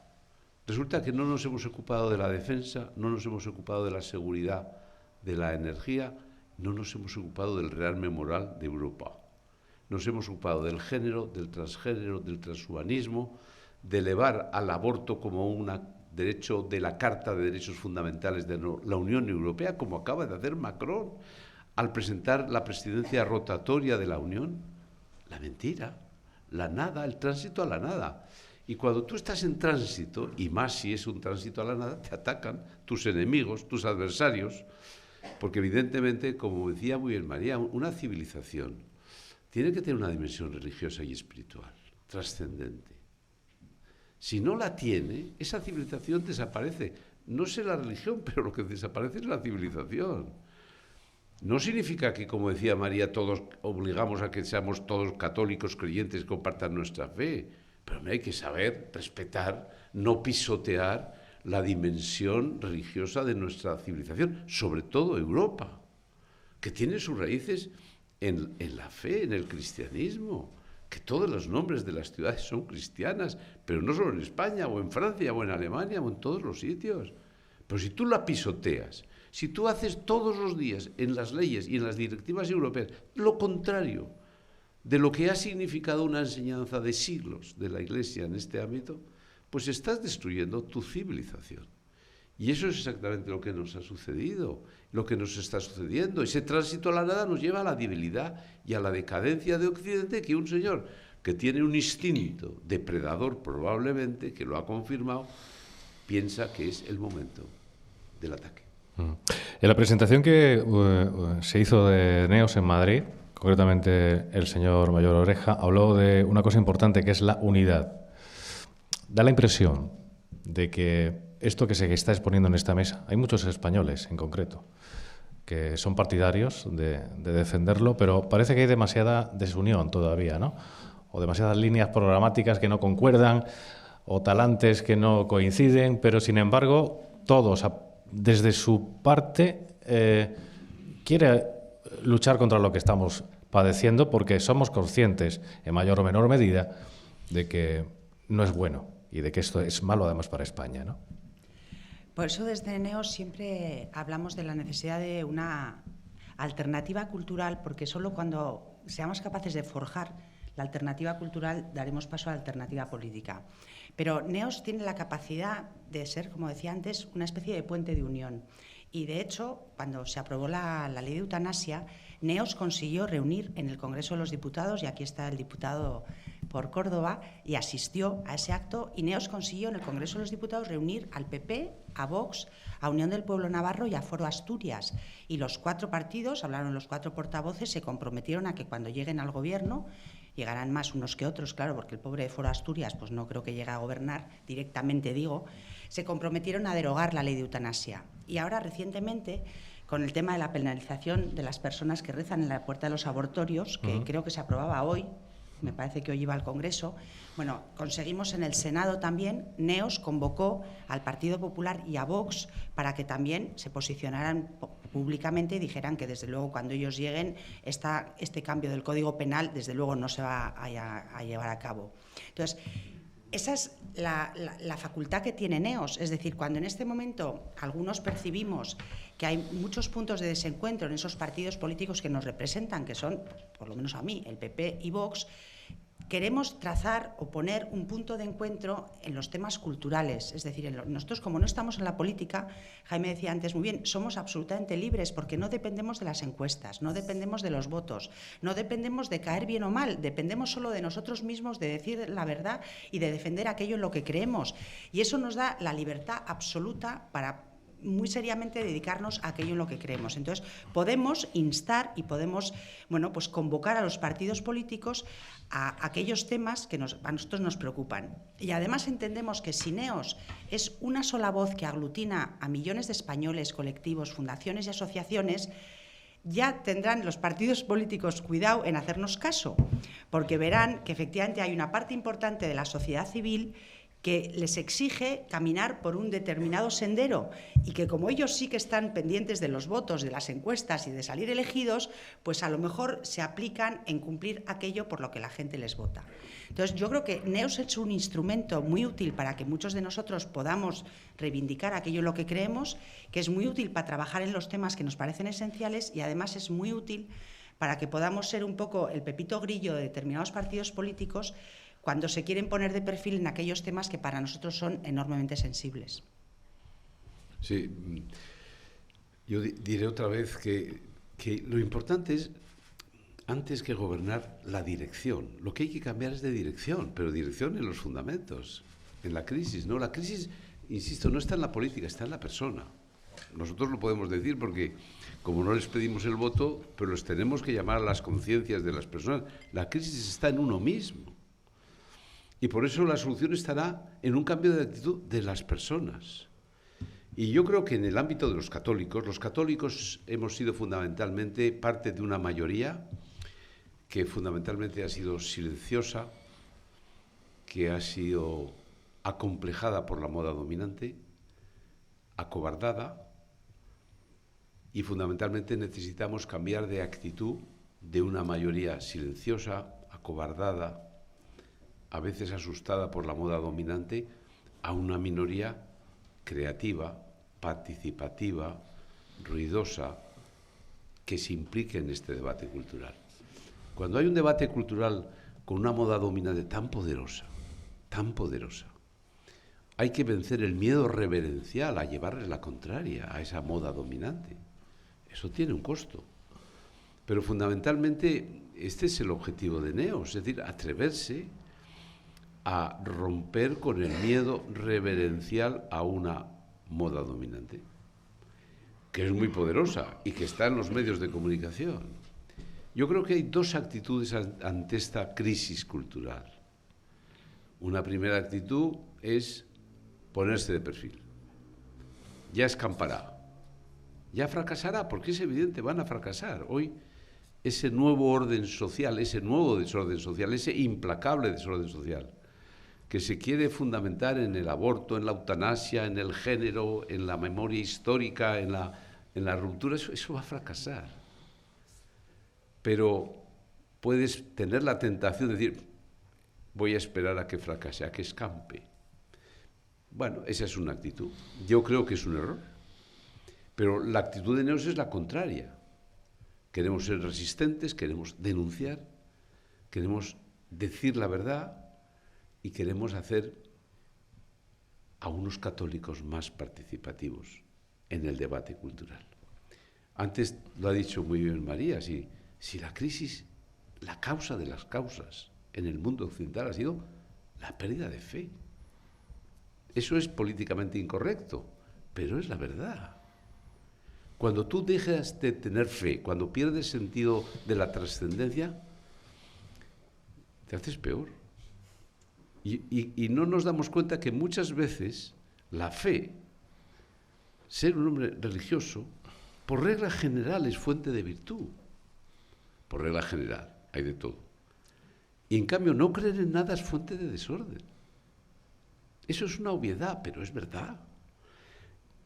Resulta que no nos hemos ocupado de la defensa, no nos hemos ocupado de la seguridad, de la energía, no nos hemos ocupado del rearme moral de Europa. Nos hemos ocupado del género, del transgénero, del transhumanismo, de elevar al aborto como un derecho de la Carta de Derechos Fundamentales de la Unión Europea, como acaba de hacer Macron al presentar la presidencia rotatoria de la Unión. La mentira, la nada, el tránsito a la nada. Y cuando tú estás en tránsito, y más si es un tránsito a la nada, te atacan tus enemigos, tus adversarios, porque evidentemente, como decía muy bien María, una civilización tiene que tener una dimensión religiosa y espiritual, trascendente. Si no la tiene, esa civilización desaparece. No sé la religión, pero lo que desaparece es la civilización. No significa que, como decía María, todos obligamos a que seamos todos católicos, creyentes, que compartan nuestra fe. Pero hay que saber respetar, no pisotear la dimensión religiosa de nuestra civilización, sobre todo Europa, que tiene sus raíces en la fe, en el cristianismo, que todos los nombres de las ciudades son cristianas, pero no solo en España, o en Francia, o en Alemania, o en todos los sitios. Pero si tú la pisoteas, si tú haces todos los días en las leyes y en las directivas europeas lo contrario de lo que ha significado una enseñanza de siglos de la Iglesia en este ámbito, pues estás destruyendo tu civilización. Y eso es exactamente lo que nos ha sucedido, lo que nos está sucediendo. Ese tránsito a la nada nos lleva a la debilidad y a la decadencia de Occidente, que un señor que tiene un instinto depredador probablemente, que lo ha confirmado, piensa que es el momento del ataque. En la presentación que se hizo de NEOS en Madrid, concretamente el señor Mayor Oreja, habló de una cosa importante que es la unidad. Da la impresión de que esto que se está exponiendo en esta mesa, hay muchos españoles en concreto que son partidarios de defenderlo, pero parece que hay demasiada desunión todavía, ¿no? O demasiadas líneas programáticas que no concuerdan, o talantes que no coinciden, pero sin embargo todos, desde su parte, quiere luchar contra lo que estamos padeciendo porque somos conscientes, en mayor o menor medida, de que no es bueno y de que esto es malo además para España, ¿no? Por eso desde NEOS siempre hablamos de la necesidad de una alternativa cultural, porque solo cuando seamos capaces de forjar la alternativa cultural daremos paso a la alternativa política. Pero NEOS tiene la capacidad de ser, como decía antes, una especie de puente de unión. Y de hecho, cuando se aprobó la ley de eutanasia, NEOS consiguió reunir en el Congreso de los Diputados, y aquí está el diputado por Córdoba, y asistió a ese acto, y NEOS consiguió en el Congreso de los Diputados reunir al PP, a Vox, a Unión del Pueblo Navarro y a Foro Asturias. Y los 4 partidos, hablaron los 4 portavoces, se comprometieron a que cuando lleguen al Gobierno, llegarán más unos que otros, claro, porque el pobre de Foro Asturias pues no creo que llegue a gobernar directamente, digo, se comprometieron a derogar la ley de eutanasia. Y ahora, recientemente, con el tema de la penalización de las personas que rezan en la puerta de los abortorios, que creo que se aprobaba hoy, me parece que hoy iba al Congreso, bueno, conseguimos en el Senado también, NEOS convocó al Partido Popular y a Vox para que también se posicionaran públicamente y dijeran que desde luego cuando ellos lleguen este cambio del Código Penal desde luego no se va a llevar a cabo. Entonces, esa es la facultad que tiene NEOS, es decir, cuando en este momento algunos percibimos que hay muchos puntos de desencuentro en esos partidos políticos que nos representan, que son, por lo menos a mí, el PP y Vox, queremos trazar o poner un punto de encuentro en los temas culturales. Es decir, nosotros, como no estamos en la política, Jaime decía antes muy bien, somos absolutamente libres porque no dependemos de las encuestas, no dependemos de los votos, no dependemos de caer bien o mal, dependemos solo de nosotros mismos, de decir la verdad y de defender aquello en lo que creemos. Y eso nos da la libertad absoluta para muy seriamente dedicarnos a aquello en lo que creemos. Entonces, podemos instar y podemos, bueno, pues convocar a los partidos políticos a aquellos temas que a nosotros nos preocupan. Y además entendemos que si NEOS es una sola voz que aglutina a millones de españoles, colectivos, fundaciones y asociaciones, ya tendrán los partidos políticos cuidado en hacernos caso, porque verán que efectivamente hay una parte importante de la sociedad civil que les exige caminar por un determinado sendero y que como ellos sí que están pendientes de los votos, de las encuestas y de salir elegidos, pues a lo mejor se aplican en cumplir aquello por lo que la gente les vota. Entonces yo creo que NEOS es un instrumento muy útil para que muchos de nosotros podamos reivindicar aquello en lo que creemos, que es muy útil para trabajar en los temas que nos parecen esenciales y además es muy útil para que podamos ser un poco el pepito grillo de determinados partidos políticos cuando se quieren poner de perfil en aquellos temas que para nosotros son enormemente sensibles. Sí, yo diré otra vez que lo importante es, antes que gobernar, la dirección. Lo que hay que cambiar es de dirección, pero dirección en los fundamentos, en la crisis. ¿No? La crisis, insisto, no está en la política, está en la persona. Nosotros lo podemos decir porque, como no les pedimos el voto, pero les tenemos que llamar a las conciencias de las personas. La crisis está en uno mismo. Y por eso la solución estará en un cambio de actitud de las personas. Y yo creo que en el ámbito de los católicos hemos sido fundamentalmente parte de una mayoría que fundamentalmente ha sido silenciosa, que ha sido acomplejada por la moda dominante, acobardada, y fundamentalmente necesitamos cambiar de actitud de una mayoría silenciosa, acobardada, a veces asustada por la moda dominante, a una minoría creativa, participativa, ruidosa, que se implique en este debate cultural. Cuando hay un debate cultural con una moda dominante tan poderosa, hay que vencer el miedo reverencial a llevarle la contraria a esa moda dominante. Eso tiene un costo. Pero fundamentalmente este es el objetivo de Neos, es decir, atreverse a romper con el miedo reverencial a una moda dominante, que es muy poderosa y que está en los medios de comunicación. Yo creo que hay dos actitudes ante esta crisis cultural. Una primera actitud es ponerse de perfil. Ya escampará, ya fracasará, porque es evidente, van a fracasar. Hoy ese nuevo orden social, ese nuevo desorden social, ese implacable desorden social, que se quiere fundamentar en el aborto, en la eutanasia, en el género, en la memoria histórica, en la ruptura, eso va a fracasar. Pero puedes tener la tentación de decir, voy a esperar a que fracase, a que escampe. Bueno, esa es una actitud. Yo creo que es un error. Pero la actitud de Neos es la contraria. Queremos ser resistentes, queremos denunciar, queremos decir la verdad y queremos hacer a unos católicos más participativos en el debate cultural. Antes lo ha dicho muy bien María, si la crisis, la causa de las causas en el mundo occidental ha sido la pérdida de fe. Eso es políticamente incorrecto, pero es la verdad. Cuando tú dejas de tener fe, cuando pierdes sentido de la trascendencia, te haces peor. Y no nos damos cuenta que muchas veces la fe, ser un hombre religioso, por regla general es fuente de virtud. Por regla general, hay de todo. Y en cambio no creer en nada es fuente de desorden. Eso es una obviedad, pero es verdad.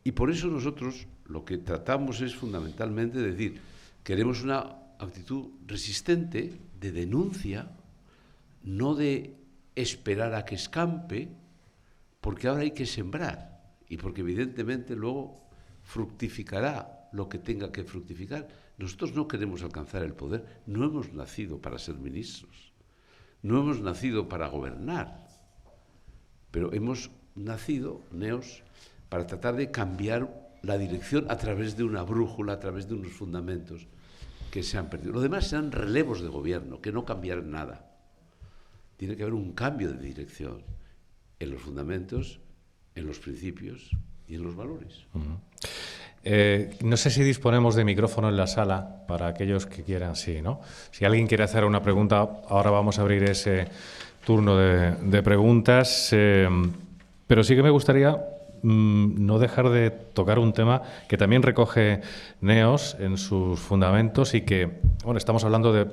Y por eso nosotros lo que tratamos es fundamentalmente decir, queremos una actitud resistente, de denuncia, no de esperar a que escampe, porque ahora hay que sembrar y porque evidentemente luego fructificará lo que tenga que fructificar. Nosotros no queremos alcanzar el poder, no hemos nacido para ser ministros, no hemos nacido para gobernar, pero hemos nacido, Neos, para tratar de cambiar la dirección a través de una brújula, a través de unos fundamentos que se han perdido. Lo demás serán relevos de gobierno, que no cambiarán nada. Tiene que haber un cambio de dirección en los fundamentos, en los principios y en los valores. No sé si disponemos de micrófono en la sala para aquellos que quieran, sí, ¿no? Si alguien quiere hacer una pregunta, ahora vamos a abrir ese turno de preguntas, pero sí que me gustaría no dejar de tocar un tema que también recoge Neos en sus fundamentos y que, bueno, estamos hablando de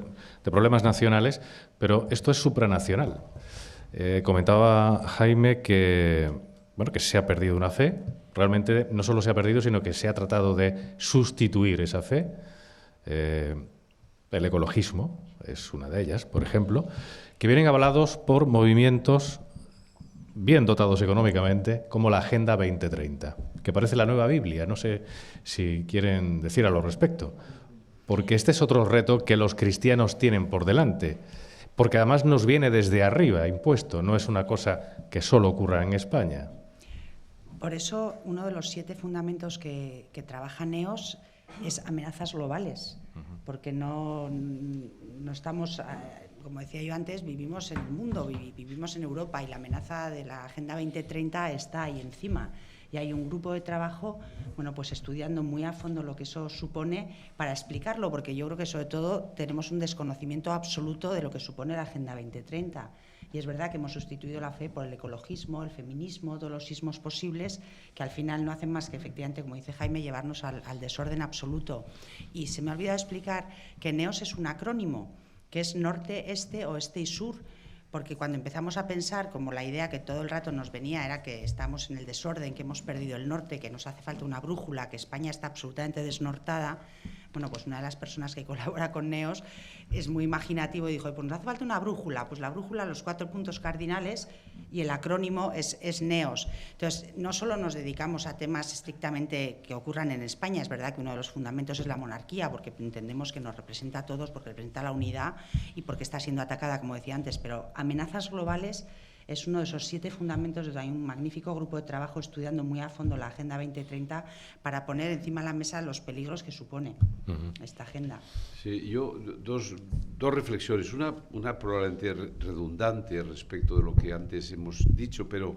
problemas nacionales, pero esto es supranacional. Comentaba Jaime que, bueno, que se ha perdido una fe. Realmente no solo se ha perdido, sino que se ha tratado de sustituir esa fe. El ecologismo es una de ellas, por ejemplo, que vienen avalados por movimientos bien dotados económicamente, como la Agenda 2030, que parece la nueva Biblia. No sé si quieren decir algo al respecto, porque este es otro reto que los cristianos tienen por delante, porque además nos viene desde arriba, impuesto, no es una cosa que solo ocurra en España. Por eso, uno de los 7 fundamentos que trabaja Neos es amenazas globales, porque no estamos, como decía yo antes, vivimos en el mundo, vivimos en Europa y la amenaza de la Agenda 2030 está ahí encima. Y hay un grupo de trabajo, bueno, pues estudiando muy a fondo lo que eso supone para explicarlo, porque yo creo que sobre todo tenemos un desconocimiento absoluto de lo que supone la Agenda 2030. Y es verdad que hemos sustituido la fe por el ecologismo, el feminismo, todos los ismos posibles, que al final no hacen más que, efectivamente, como dice Jaime, llevarnos al desorden absoluto. Y se me ha olvidado explicar que NEOS es un acrónimo, que es norte, este, oeste y sur, porque cuando empezamos a pensar, como la idea que todo el rato nos venía era que estamos en el desorden, que hemos perdido el norte, que nos hace falta una brújula, que España está absolutamente desnortada, bueno, pues una de las personas que colabora con NEOS es muy imaginativo y dijo, pues nos hace falta una brújula, pues la brújula, los 4 puntos cardinales y el acrónimo es NEOS. Entonces, no solo nos dedicamos a temas estrictamente que ocurran en España, es verdad que uno de los fundamentos es la monarquía, porque entendemos que nos representa a todos, porque representa la unidad y porque está siendo atacada, como decía antes, pero amenazas globales es uno de esos 7 fundamentos. Hay un magnífico grupo de trabajo estudiando muy a fondo la Agenda 2030 para poner encima de la mesa los peligros que supone esta agenda. Sí, yo dos reflexiones. Una probablemente redundante respecto de lo que antes hemos dicho, pero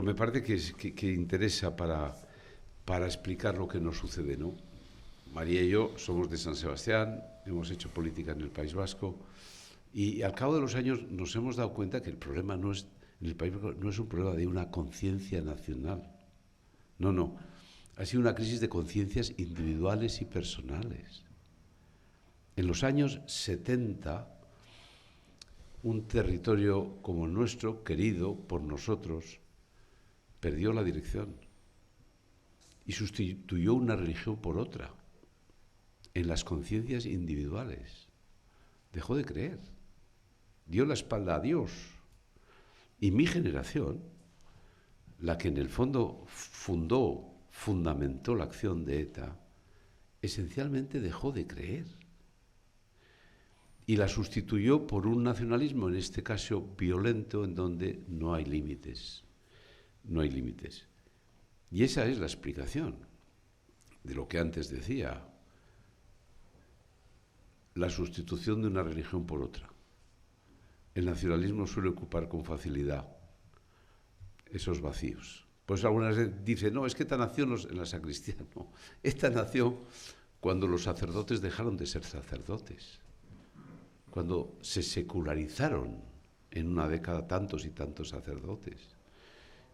me parece que interesa para explicar lo que nos sucede, ¿no? María y yo somos de San Sebastián, hemos hecho política en el País Vasco. Y al cabo de los años nos hemos dado cuenta que el problema en el País Vasco no es un problema de una conciencia nacional. No. Ha sido una crisis de conciencias individuales y personales. En los años 70, un territorio como el nuestro, querido por nosotros, perdió la dirección y sustituyó una religión por otra en las conciencias individuales. Dejó de creer. Dio la espalda a Dios. Y mi generación, la que en el fondo fundamentó la acción de ETA, esencialmente dejó de creer. Y la sustituyó por un nacionalismo, en este caso violento, en donde no hay límites. No hay límites. Y esa es la explicación de lo que antes decía. La sustitución de una religión por otra. El nacionalismo suele ocupar con facilidad esos vacíos. Pues algunas veces dicen, no, es que esta nación en la sacristía, no. Esta nación, cuando los sacerdotes dejaron de ser sacerdotes, cuando se secularizaron en una década tantos y tantos sacerdotes,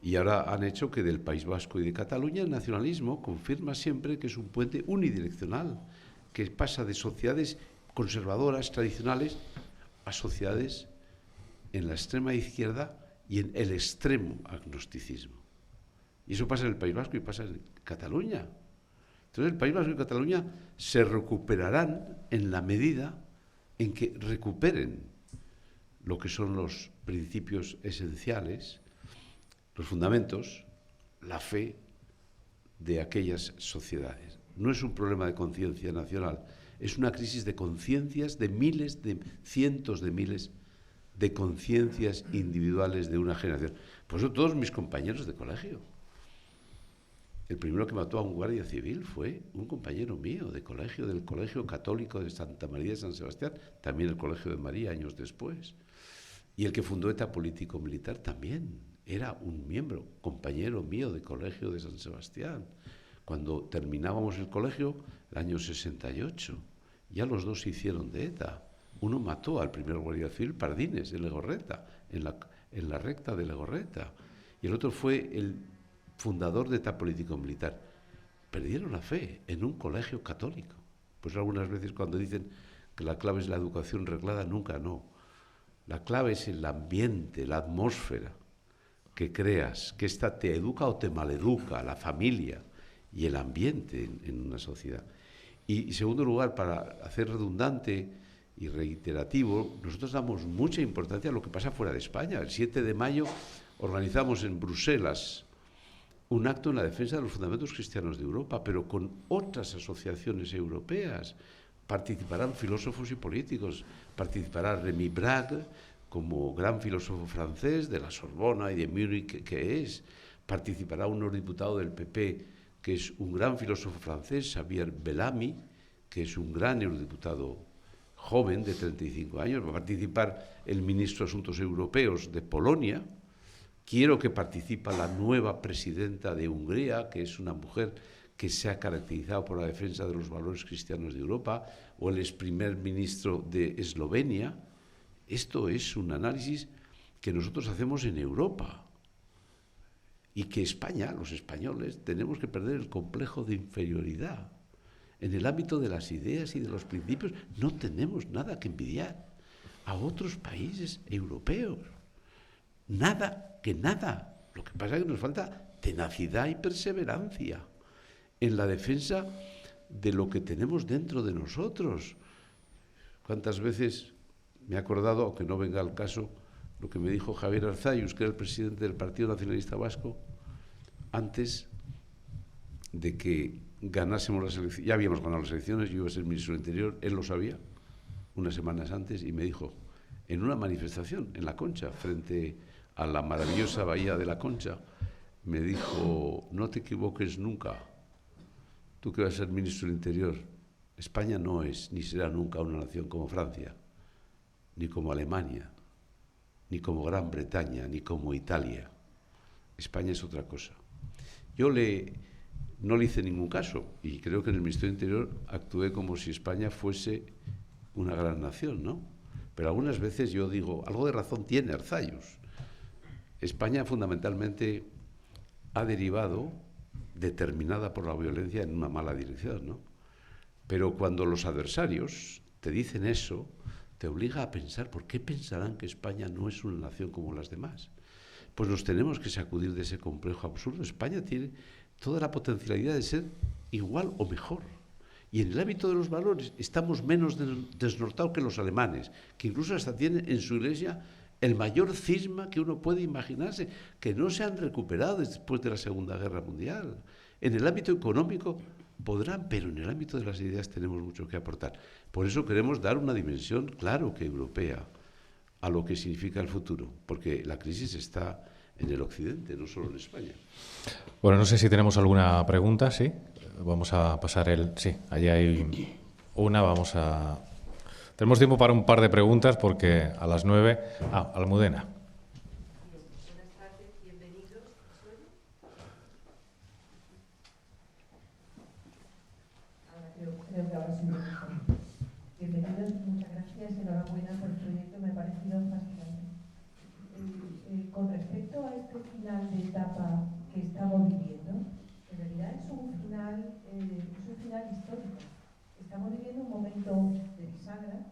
y ahora han hecho que del País Vasco y de Cataluña el nacionalismo confirma siempre que es un puente unidireccional, que pasa de sociedades conservadoras, tradicionales, a sociedades en la extrema izquierda y en el extremo agnosticismo. Y eso pasa en el País Vasco y pasa en Cataluña. Entonces el País Vasco y Cataluña se recuperarán en la medida en que recuperen lo que son los principios esenciales, los fundamentos, la fe de aquellas sociedades. No es un problema de conciencia nacional, es una crisis de conciencias de miles, de cientos de miles de conciencias individuales de una generación. Por eso todos mis compañeros de colegio. El primero que mató a un guardia civil fue un compañero mío de colegio, del Colegio Católico de Santa María de San Sebastián, también el Colegio de María años después. Y el que fundó ETA político-militar también era un miembro, compañero mío de Colegio de San Sebastián. Cuando terminábamos el colegio, el año 68, ya los dos se hicieron de ETA. Uno mató al primer guardia civil, Pardines, en Legorreta, en la recta de Legorreta. Y el otro fue el fundador de ETA político-militar. Perdieron la fe en un colegio católico. Pues algunas veces cuando dicen que la clave es la educación reglada, nunca no. La clave es el ambiente, la atmósfera que creas, que esta te educa o te maleduca, la familia y el ambiente en una sociedad. Y en segundo lugar, para hacer redundante y reiterativo, nosotros damos mucha importancia a lo que pasa fuera de España. El 7 de mayo organizamos en Bruselas un acto en la defensa de los fundamentos cristianos de Europa, pero con otras asociaciones europeas. Participarán filósofos y políticos, participará Rémi Brague, como gran filósofo francés de la Sorbona y de Múnich que es, participará un eurodiputado del PP, que es un gran filósofo francés, Xavier Bellamy, que es un gran eurodiputado joven de 35 años, va a participar el ministro de Asuntos Europeos de Polonia. Quiero que participe la nueva presidenta de Hungría, que es una mujer que se ha caracterizado por la defensa de los valores cristianos de Europa, o el ex primer ministro de Eslovenia. Esto es un análisis que nosotros hacemos en Europa y que España, los españoles, tenemos que perder el complejo de inferioridad. En el ámbito de las ideas y de los principios no tenemos nada que envidiar a otros países europeos. Nada, que nada. Lo que pasa es que nos falta tenacidad y perseverancia en la defensa de lo que tenemos dentro de nosotros. ¿Cuántas veces me he acordado, aunque no venga al caso, lo que me dijo Javier Arzayus, que era el presidente del Partido Nacionalista Vasco, antes de que ganásemos las elecciones? Ya habíamos ganado las elecciones, yo iba a ser ministro del Interior, él lo sabía, unas semanas antes, y me dijo, en una manifestación en La Concha, frente a la maravillosa bahía de La Concha, me dijo, no te equivoques nunca, tú que vas a ser ministro del Interior, España no es ni será nunca una nación como Francia, ni como Alemania, ni como Gran Bretaña, ni como Italia. España es otra cosa. Yo no le hice ningún caso, y creo que en el Ministerio del Interior actué como si España fuese una gran nación, ¿no? Pero algunas veces yo digo, algo de razón tiene Arzayus. España fundamentalmente ha derivado, determinada por la violencia, en una mala dirección, ¿no? Pero cuando los adversarios te dicen eso, te obliga a pensar, ¿por qué pensarán que España no es una nación como las demás? Pues nos tenemos que sacudir de ese complejo absurdo. España tiene toda la potencialidad de ser igual o mejor. Y en el ámbito de los valores estamos menos desnortados que los alemanes, que incluso hasta tienen en su iglesia el mayor cisma que uno puede imaginarse, que no se han recuperado después de la Segunda Guerra Mundial. En el ámbito económico podrán, pero en el ámbito de las ideas tenemos mucho que aportar. Por eso queremos dar una dimensión, claro que europea, a lo que significa el futuro, porque la crisis está en el occidente, no solo en España. Bueno, no sé si tenemos alguna pregunta, ¿sí? Vamos a pasar el... Sí, allí hay una, vamos a... Tenemos tiempo para un par de preguntas porque a las 9... Almudena. Buenas tardes, bienvenidos. Ahora creo que ahora sí me mejor. Bienvenidos, muchas gracias, enhorabuena por el proyecto, me ha parecido fascinante. Con respecto a este final de etapa que estamos viviendo, en realidad es un final histórico. Estamos viviendo un momento de bisagra,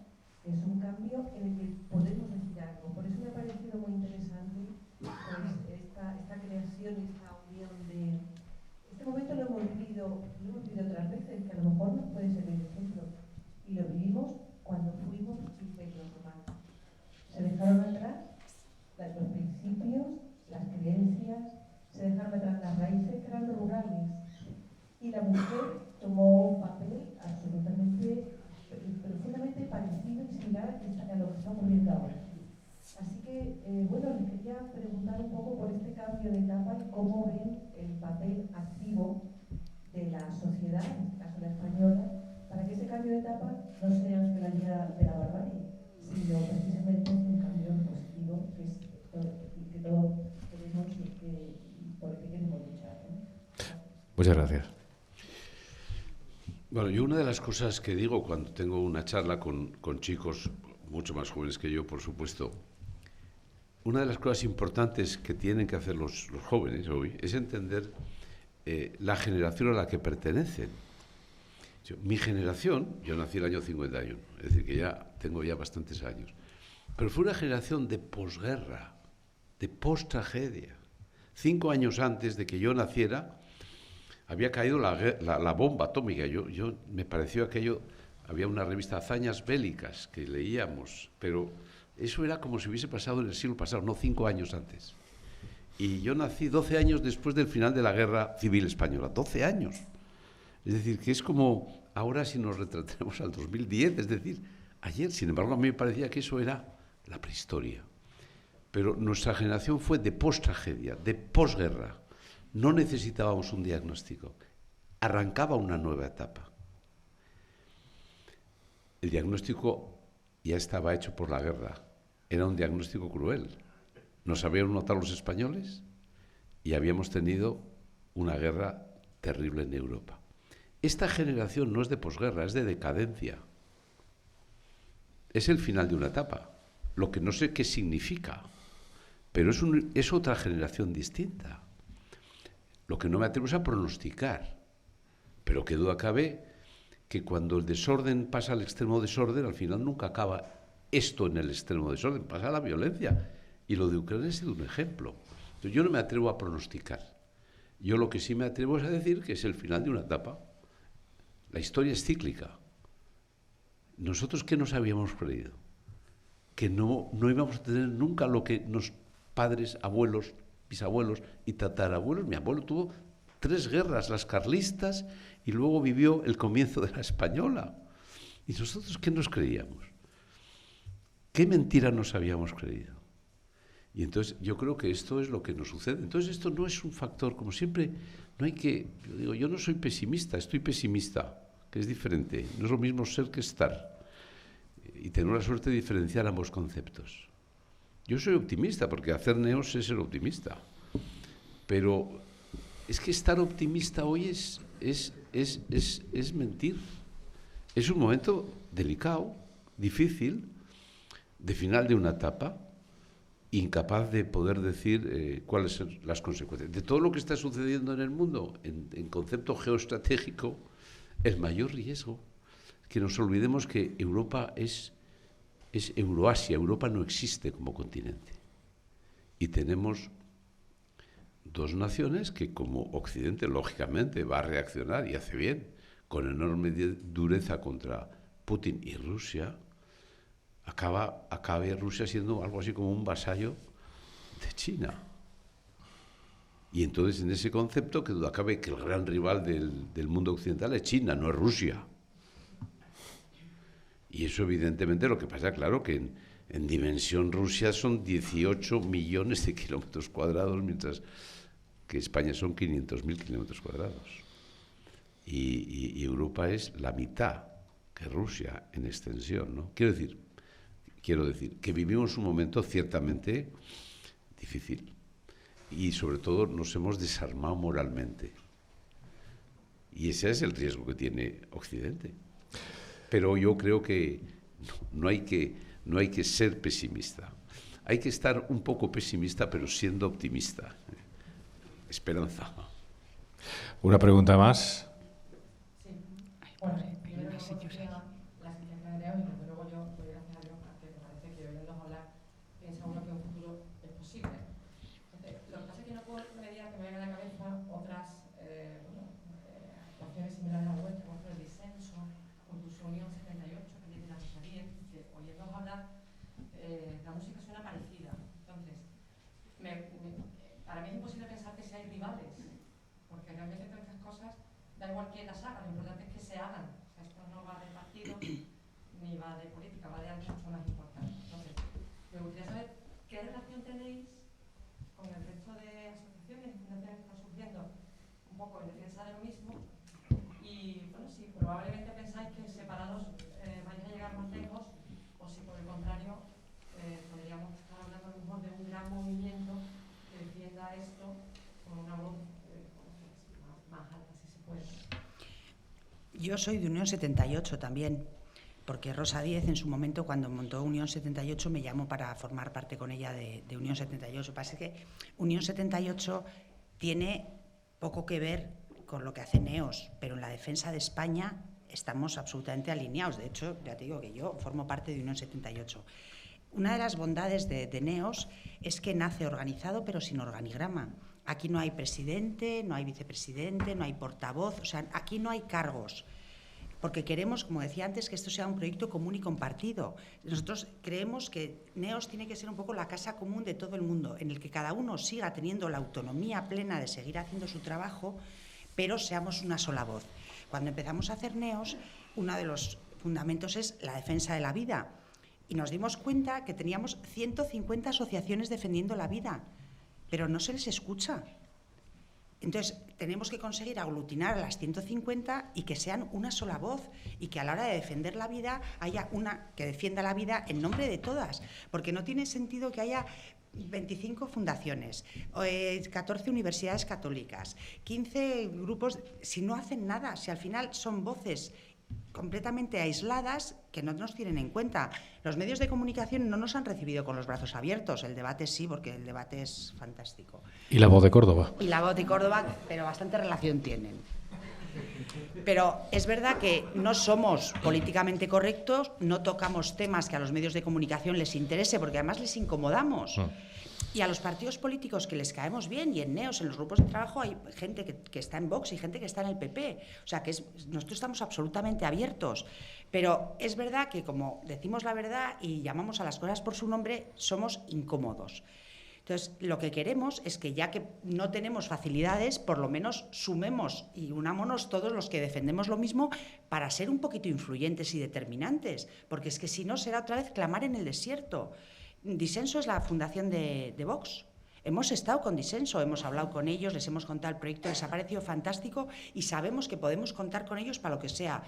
que es un cambio en el que podemos decir algo. Por eso me ha parecido muy interesante pues, esta creación y esta unión de... Este momento lo hemos vivido otras veces, que a lo mejor nos puede servir de ejemplo. Y lo vivimos cuando fuimos Imperio Romano. Se dejaron atrás los principios, las creencias, se dejaron atrás las raíces que eran rurales. Y la mujer tomó un papel absolutamente, profundamente parecido y similar a lo que está ocurriendo ahora. Así que, bueno, les quería preguntar un poco por este cambio de etapa y cómo ven el papel activo de la sociedad, en este caso la española, para que ese cambio de etapa no sea la vía de la barbarie, sino precisamente un cambio positivo que todos queremos y por el que queremos luchar, ¿no? Muchas gracias. Bueno, yo una de las cosas que digo cuando tengo una charla con chicos mucho más jóvenes que yo, por supuesto, una de las cosas importantes que tienen que hacer los jóvenes hoy es entender la generación a la que pertenecen. Mi generación, yo nací en el año 51, es decir, que ya tengo ya bastantes años, pero fue una generación de posguerra, de post-tragedia. 5 años antes de que yo naciera, había caído la bomba atómica. Yo me pareció aquello, había una revista Hazañas Bélicas que leíamos, pero eso era como si hubiese pasado en el siglo pasado, no 5 años antes. Y yo nací 12 años después del final de la Guerra Civil Española, 12 años. Es decir, que es como ahora si nos retratamos al 2010, es decir, ayer. Sin embargo, a mí me parecía que eso era la prehistoria. Pero nuestra generación fue de post-tragedia, de posguerra. No necesitábamos un diagnóstico. Arrancaba una nueva etapa. El diagnóstico ya estaba hecho por la guerra. Era un diagnóstico cruel. Nos habían notado los españoles y habíamos tenido una guerra terrible en Europa. Esta generación no es de posguerra, es de decadencia. Es el final de una etapa. Lo que no sé qué significa, pero es otra generación distinta. Lo que no me atrevo es a pronosticar, pero qué duda cabe que cuando el desorden pasa al extremo desorden, al final nunca acaba esto en el extremo desorden, pasa la violencia. Y lo de Ucrania ha sido un ejemplo. Entonces, yo no me atrevo a pronosticar. Yo lo que sí me atrevo es a decir que es el final de una etapa. La historia es cíclica. ¿Nosotros qué nos habíamos creído? Que no íbamos a tener nunca lo que los padres, abuelos, bisabuelos y tatarabuelos. Mi abuelo tuvo 3 guerras, las carlistas, y luego vivió el comienzo de la española. ¿Y nosotros qué nos creíamos? ¿Qué mentira nos habíamos creído? Y entonces yo creo que esto es lo que nos sucede. Entonces esto no es un factor, como siempre, no hay que... Yo digo, yo no soy pesimista, estoy pesimista, que es diferente. No es lo mismo ser que estar. Y tener la suerte de diferenciar ambos conceptos. Yo soy optimista, porque hacer neos es ser optimista. Pero es que estar optimista hoy es mentir. Es un momento delicado, difícil, de final de una etapa, incapaz de poder decir cuáles son las consecuencias. De todo lo que está sucediendo en el mundo, en concepto geoestratégico, el mayor riesgo es que nos olvidemos que Europa es Euroasia. Europa no existe como continente. Y tenemos 2 naciones que, como Occidente, lógicamente, va a reaccionar, y hace bien, con enorme dureza contra Putin y Rusia, acabe Rusia siendo algo así como un vasallo de China. Y entonces, en ese concepto, que duda cabe que el gran rival del mundo occidental es China, no es Rusia. Y eso, evidentemente, lo que pasa, claro, que en dimensión Rusia son 18 millones de kilómetros cuadrados, mientras que España son 500.000 kilómetros cuadrados. Y Europa es la mitad que Rusia en extensión, ¿no? Quiero decir que vivimos un momento ciertamente difícil y, sobre todo, nos hemos desarmado moralmente. Y ese es el riesgo que tiene Occidente. Pero yo creo que no hay que ser pesimista. Hay que estar un poco pesimista, pero siendo optimista. Esperanza. Una pregunta más. Sí. Bueno, primero la asistencia de Neos, y desde luego yo doy gracias a Dios porque me parece que oyéndonos hablar piensa uno que un futuro es posible. Entonces, lo que pasa es que no puedo mediar que me vengan a la cabeza otras actuaciones similares a la vuestra, como el disenso, o incluso Unión 78, que tiene la Rosalía, que oyéndonos hablar, la música suena parecida. Entonces, para mí es imposible pensar que si hay rivales, porque realmente todas estas cosas, da igual quién las haga, lo importante es que se hagan. O sea, esto no va de partido ni va de política, va de algo mucho más importante. Entonces, me gustaría saber qué relación tenéis con el resto de asociaciones y fundaciones que están surgiendo un poco en defensa de lo mismo, y bueno, si probablemente pensáis que separados vais a llegar más lejos, o si por el contrario podríamos estar hablando a lo mejor de un gran movimiento que defienda esto con una voz más alta, si se puede. Yo soy de Unión 78 también, porque Rosa Díez en su momento, cuando montó Unión 78, me llamó para formar parte con ella de Unión 78. Lo que pasa es que Unión 78 tiene poco que ver con lo que hace Neos, pero en la defensa de España estamos absolutamente alineados. De hecho, ya te digo que yo formo parte de Unión 78. Una de las bondades de Neos es que nace organizado pero sin organigrama. Aquí no hay presidente, no hay vicepresidente, no hay portavoz, o sea, aquí no hay cargos. Porque queremos, como decía antes, que esto sea un proyecto común y compartido. Nosotros creemos que Neos tiene que ser un poco la casa común de todo el mundo, en el que cada uno siga teniendo la autonomía plena de seguir haciendo su trabajo, pero seamos una sola voz. Cuando empezamos a hacer Neos, uno de los fundamentos es la defensa de la vida. Y nos dimos cuenta que teníamos 150 asociaciones defendiendo la vida, pero no se les escucha. Entonces, tenemos que conseguir aglutinar a las 150 y que sean una sola voz, y que a la hora de defender la vida haya una que defienda la vida en nombre de todas, porque no tiene sentido que haya 25 fundaciones, 14 universidades católicas, 15 grupos, si no hacen nada, si al final son voces completamente aisladas que no nos tienen en cuenta. Los medios de comunicación no nos han recibido con los brazos abiertos. El debate sí, porque el debate es fantástico. ¿Y la Voz de Córdoba? Y la Voz de Córdoba, pero bastante relación tienen. Pero es verdad que no somos políticamente correctos, no tocamos temas que a los medios de comunicación les interese, porque además les incomodamos. Y a los partidos políticos que les caemos bien, y en NEOS, en los grupos de trabajo, hay gente que está en Vox y gente que está en el PP. O sea, que nosotros estamos absolutamente abiertos. Pero es verdad que, como decimos la verdad y llamamos a las cosas por su nombre, somos incómodos. Entonces, lo que queremos es que, ya que no tenemos facilidades, por lo menos sumemos y unámonos todos los que defendemos lo mismo para ser un poquito influyentes y determinantes, porque es que si no será otra vez clamar en el desierto. Disenso es la fundación de Vox. Hemos estado con Disenso, hemos hablado con ellos, les hemos contado el proyecto, les ha parecido fantástico y sabemos que podemos contar con ellos para lo que sea.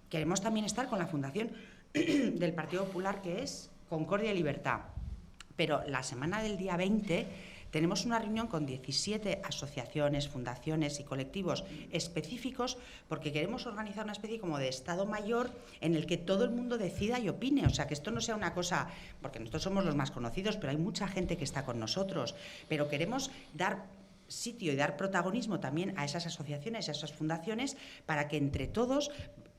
Queremos también estar con la fundación del Partido Popular, que es Concordia y Libertad. Pero la semana del día 20 tenemos una reunión con 17 asociaciones, fundaciones y colectivos específicos, porque queremos organizar una especie como de Estado Mayor en el que todo el mundo decida y opine. O sea, que esto no sea una cosa, porque nosotros somos los más conocidos, pero hay mucha gente que está con nosotros. Pero queremos dar sitio y dar protagonismo también a esas asociaciones, a esas fundaciones, para que entre todos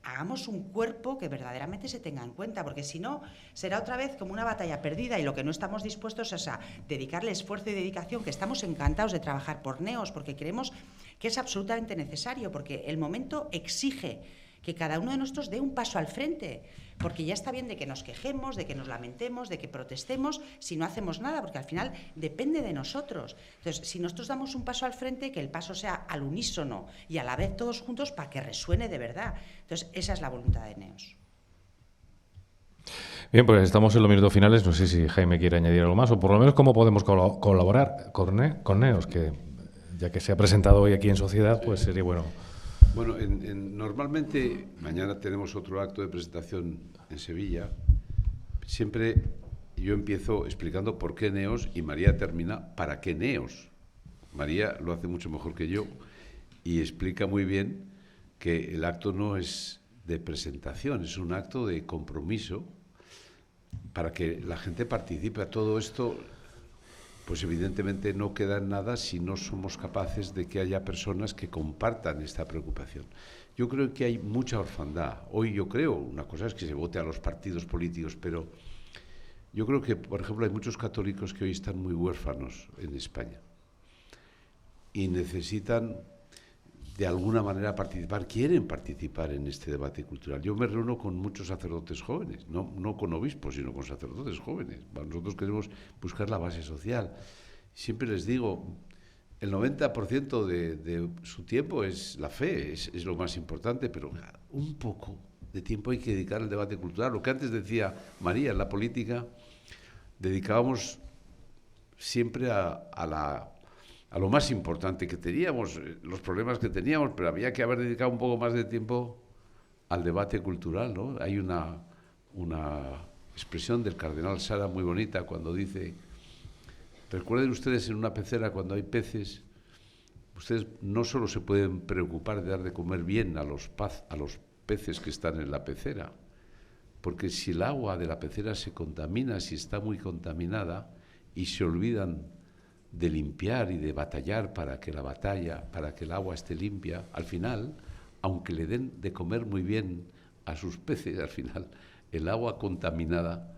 hagamos un cuerpo que verdaderamente se tenga en cuenta, porque si no, será otra vez como una batalla perdida, y lo que no estamos dispuestos es a dedicarle esfuerzo y dedicación, que estamos encantados de trabajar por NEOS, porque creemos que es absolutamente necesario, porque el momento exige que cada uno de nosotros dé un paso al frente, porque ya está bien de que nos quejemos, de que nos lamentemos, de que protestemos, si no hacemos nada, porque al final depende de nosotros. Entonces, si nosotros damos un paso al frente, que el paso sea al unísono y a la vez todos juntos para que resuene de verdad. Entonces, esa es la voluntad de NEOS. Bien, pues estamos en los minutos finales. No sé si Jaime quiere añadir algo más, o por lo menos cómo podemos colaborar con NEOS, que ya que se ha presentado hoy aquí en Sociedad, pues sería bueno. Bueno, normalmente mañana tenemos otro acto de presentación en Sevilla. Siempre yo empiezo explicando por qué NEOS y María termina para qué NEOS. María lo hace mucho mejor que yo y explica muy bien que el acto no es de presentación, es un acto de compromiso para que la gente participe. A todo esto, pues evidentemente no queda en nada si no somos capaces de que haya personas que compartan esta preocupación. Yo creo que hay mucha orfandad. Hoy yo creo, una cosa es que se vote a los partidos políticos, pero yo creo que, por ejemplo, hay muchos católicos que hoy están muy huérfanos en España y necesitan de alguna manera participar, quieren participar en este debate cultural. Yo me reúno con muchos sacerdotes jóvenes, no con obispos, sino con sacerdotes jóvenes. Nosotros queremos buscar la base social. Siempre les digo, el 90% de su tiempo es la fe, es lo más importante, pero un poco de tiempo hay que dedicar al debate cultural. Lo que antes decía María, en la política, dedicábamos siempre a lo más importante que teníamos, los problemas que teníamos, pero había que haber dedicado un poco más de tiempo al debate cultural, ¿no? Hay una expresión del cardenal Sara muy bonita cuando dice: recuerden ustedes, en una pecera cuando hay peces, ustedes no solo se pueden preocupar de dar de comer bien a los peces que están en la pecera, porque si el agua de la pecera se contamina, si está muy contaminada, y se olvidan de limpiar y de batallar para que el agua esté limpia, al final, aunque le den de comer muy bien a sus peces, al final el agua contaminará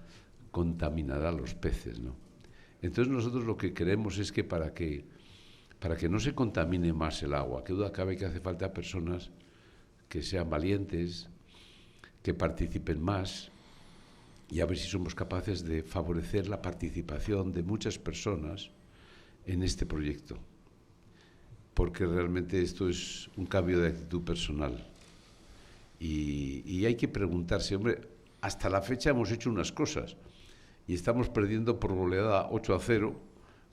a los peces, ¿no? Entonces nosotros lo que queremos es que para que no se contamine más el agua, que duda cabe que hace falta personas que sean valientes, que participen más, y a ver si somos capaces de favorecer la participación de muchas personas en este proyecto, porque realmente esto es un cambio de actitud personal y hay que preguntarse, hombre, hasta la fecha hemos hecho unas cosas y estamos perdiendo por goleada 8-0,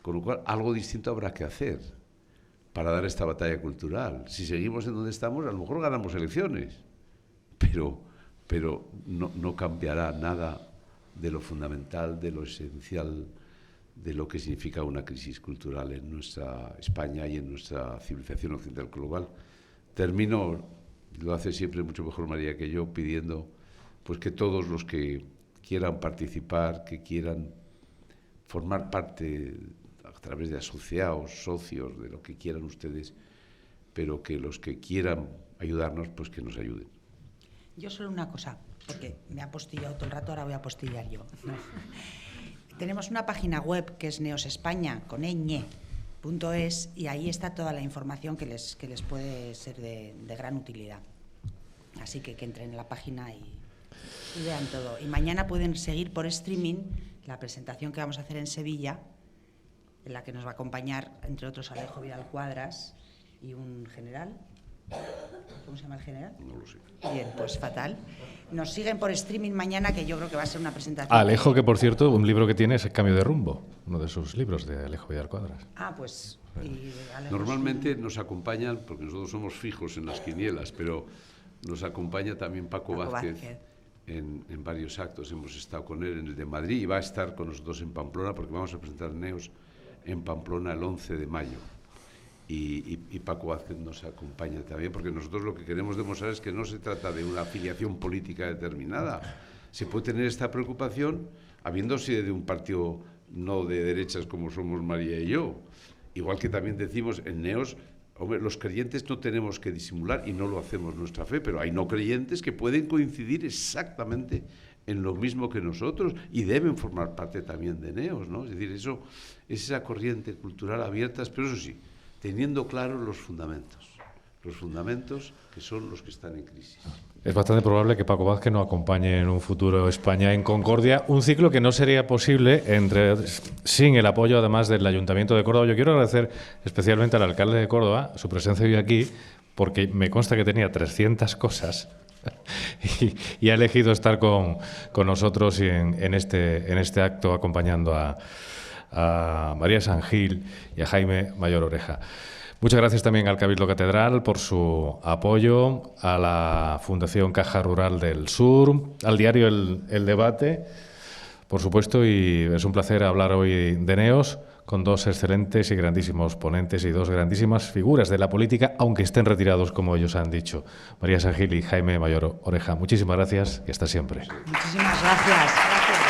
con lo cual algo distinto habrá que hacer para dar esta batalla cultural. Si seguimos en donde estamos, a lo mejor ganamos elecciones, pero no cambiará nada de lo fundamental, de lo esencial, de lo que significa una crisis cultural en nuestra España y en nuestra civilización occidental global. Termino, lo hace siempre mucho mejor María que yo, pidiendo pues que todos los que quieran participar, que quieran formar parte a través de asociados, socios, de lo que quieran ustedes, pero que los que quieran ayudarnos, pues que nos ayuden. Yo solo una cosa, porque me ha apostillado todo el rato, ahora voy a apostillar yo. Tenemos una página web que es neosespaña.es y ahí está toda la información que les puede ser de gran utilidad. Así que entren en la página y vean todo. Y mañana pueden seguir por streaming la presentación que vamos a hacer en Sevilla, en la que nos va a acompañar, entre otros, Alejo Vidal Cuadras y un general. ¿Cómo se llama el general? No lo sé. Bien, pues fatal. Nos siguen por streaming mañana, que yo creo que va a ser una presentación. Alejo, que por cierto, un libro que tiene es El cambio de rumbo, uno de sus libros de Alejo Vidal Cuadras. Ah, pues... y Alejo Normalmente nos acompañan, porque nosotros somos fijos en las quinielas, pero nos acompaña también Paco Vázquez. En varios actos. Hemos estado con él en el de Madrid y va a estar con nosotros en Pamplona, porque vamos a presentar Neos en Pamplona el 11 de mayo. Y Paco Vázquez nos acompaña también, porque nosotros lo que queremos demostrar es que no se trata de una afiliación política determinada. Se puede tener esta preocupación habiéndose de un partido no de derechas como somos María y yo. Igual que también decimos en Neos, hombre, los creyentes no tenemos que disimular y no lo hacemos nuestra fe, pero hay no creyentes que pueden coincidir exactamente en lo mismo que nosotros y deben formar parte también de Neos, ¿no? Es decir, eso es esa corriente cultural abierta, pero eso sí, teniendo claros los fundamentos que son los que están en crisis. Es bastante probable que Paco Vázquez nos acompañe en un futuro España en Concordia, un ciclo que no sería posible sin el apoyo además del Ayuntamiento de Córdoba. Yo quiero agradecer especialmente al alcalde de Córdoba su presencia hoy aquí, porque me consta que tenía 300 cosas y ha elegido estar con nosotros y en este acto acompañando a María San Gil y a Jaime Mayor Oreja. Muchas gracias también al Cabildo Catedral por su apoyo, a la Fundación Caja Rural del Sur, al diario El Debate, por supuesto, y es un placer hablar hoy de Neos con dos excelentes y grandísimos ponentes y dos grandísimas figuras de la política, aunque estén retirados, como ellos han dicho. María San Gil y Jaime Mayor Oreja, muchísimas gracias y hasta siempre. Muchísimas gracias.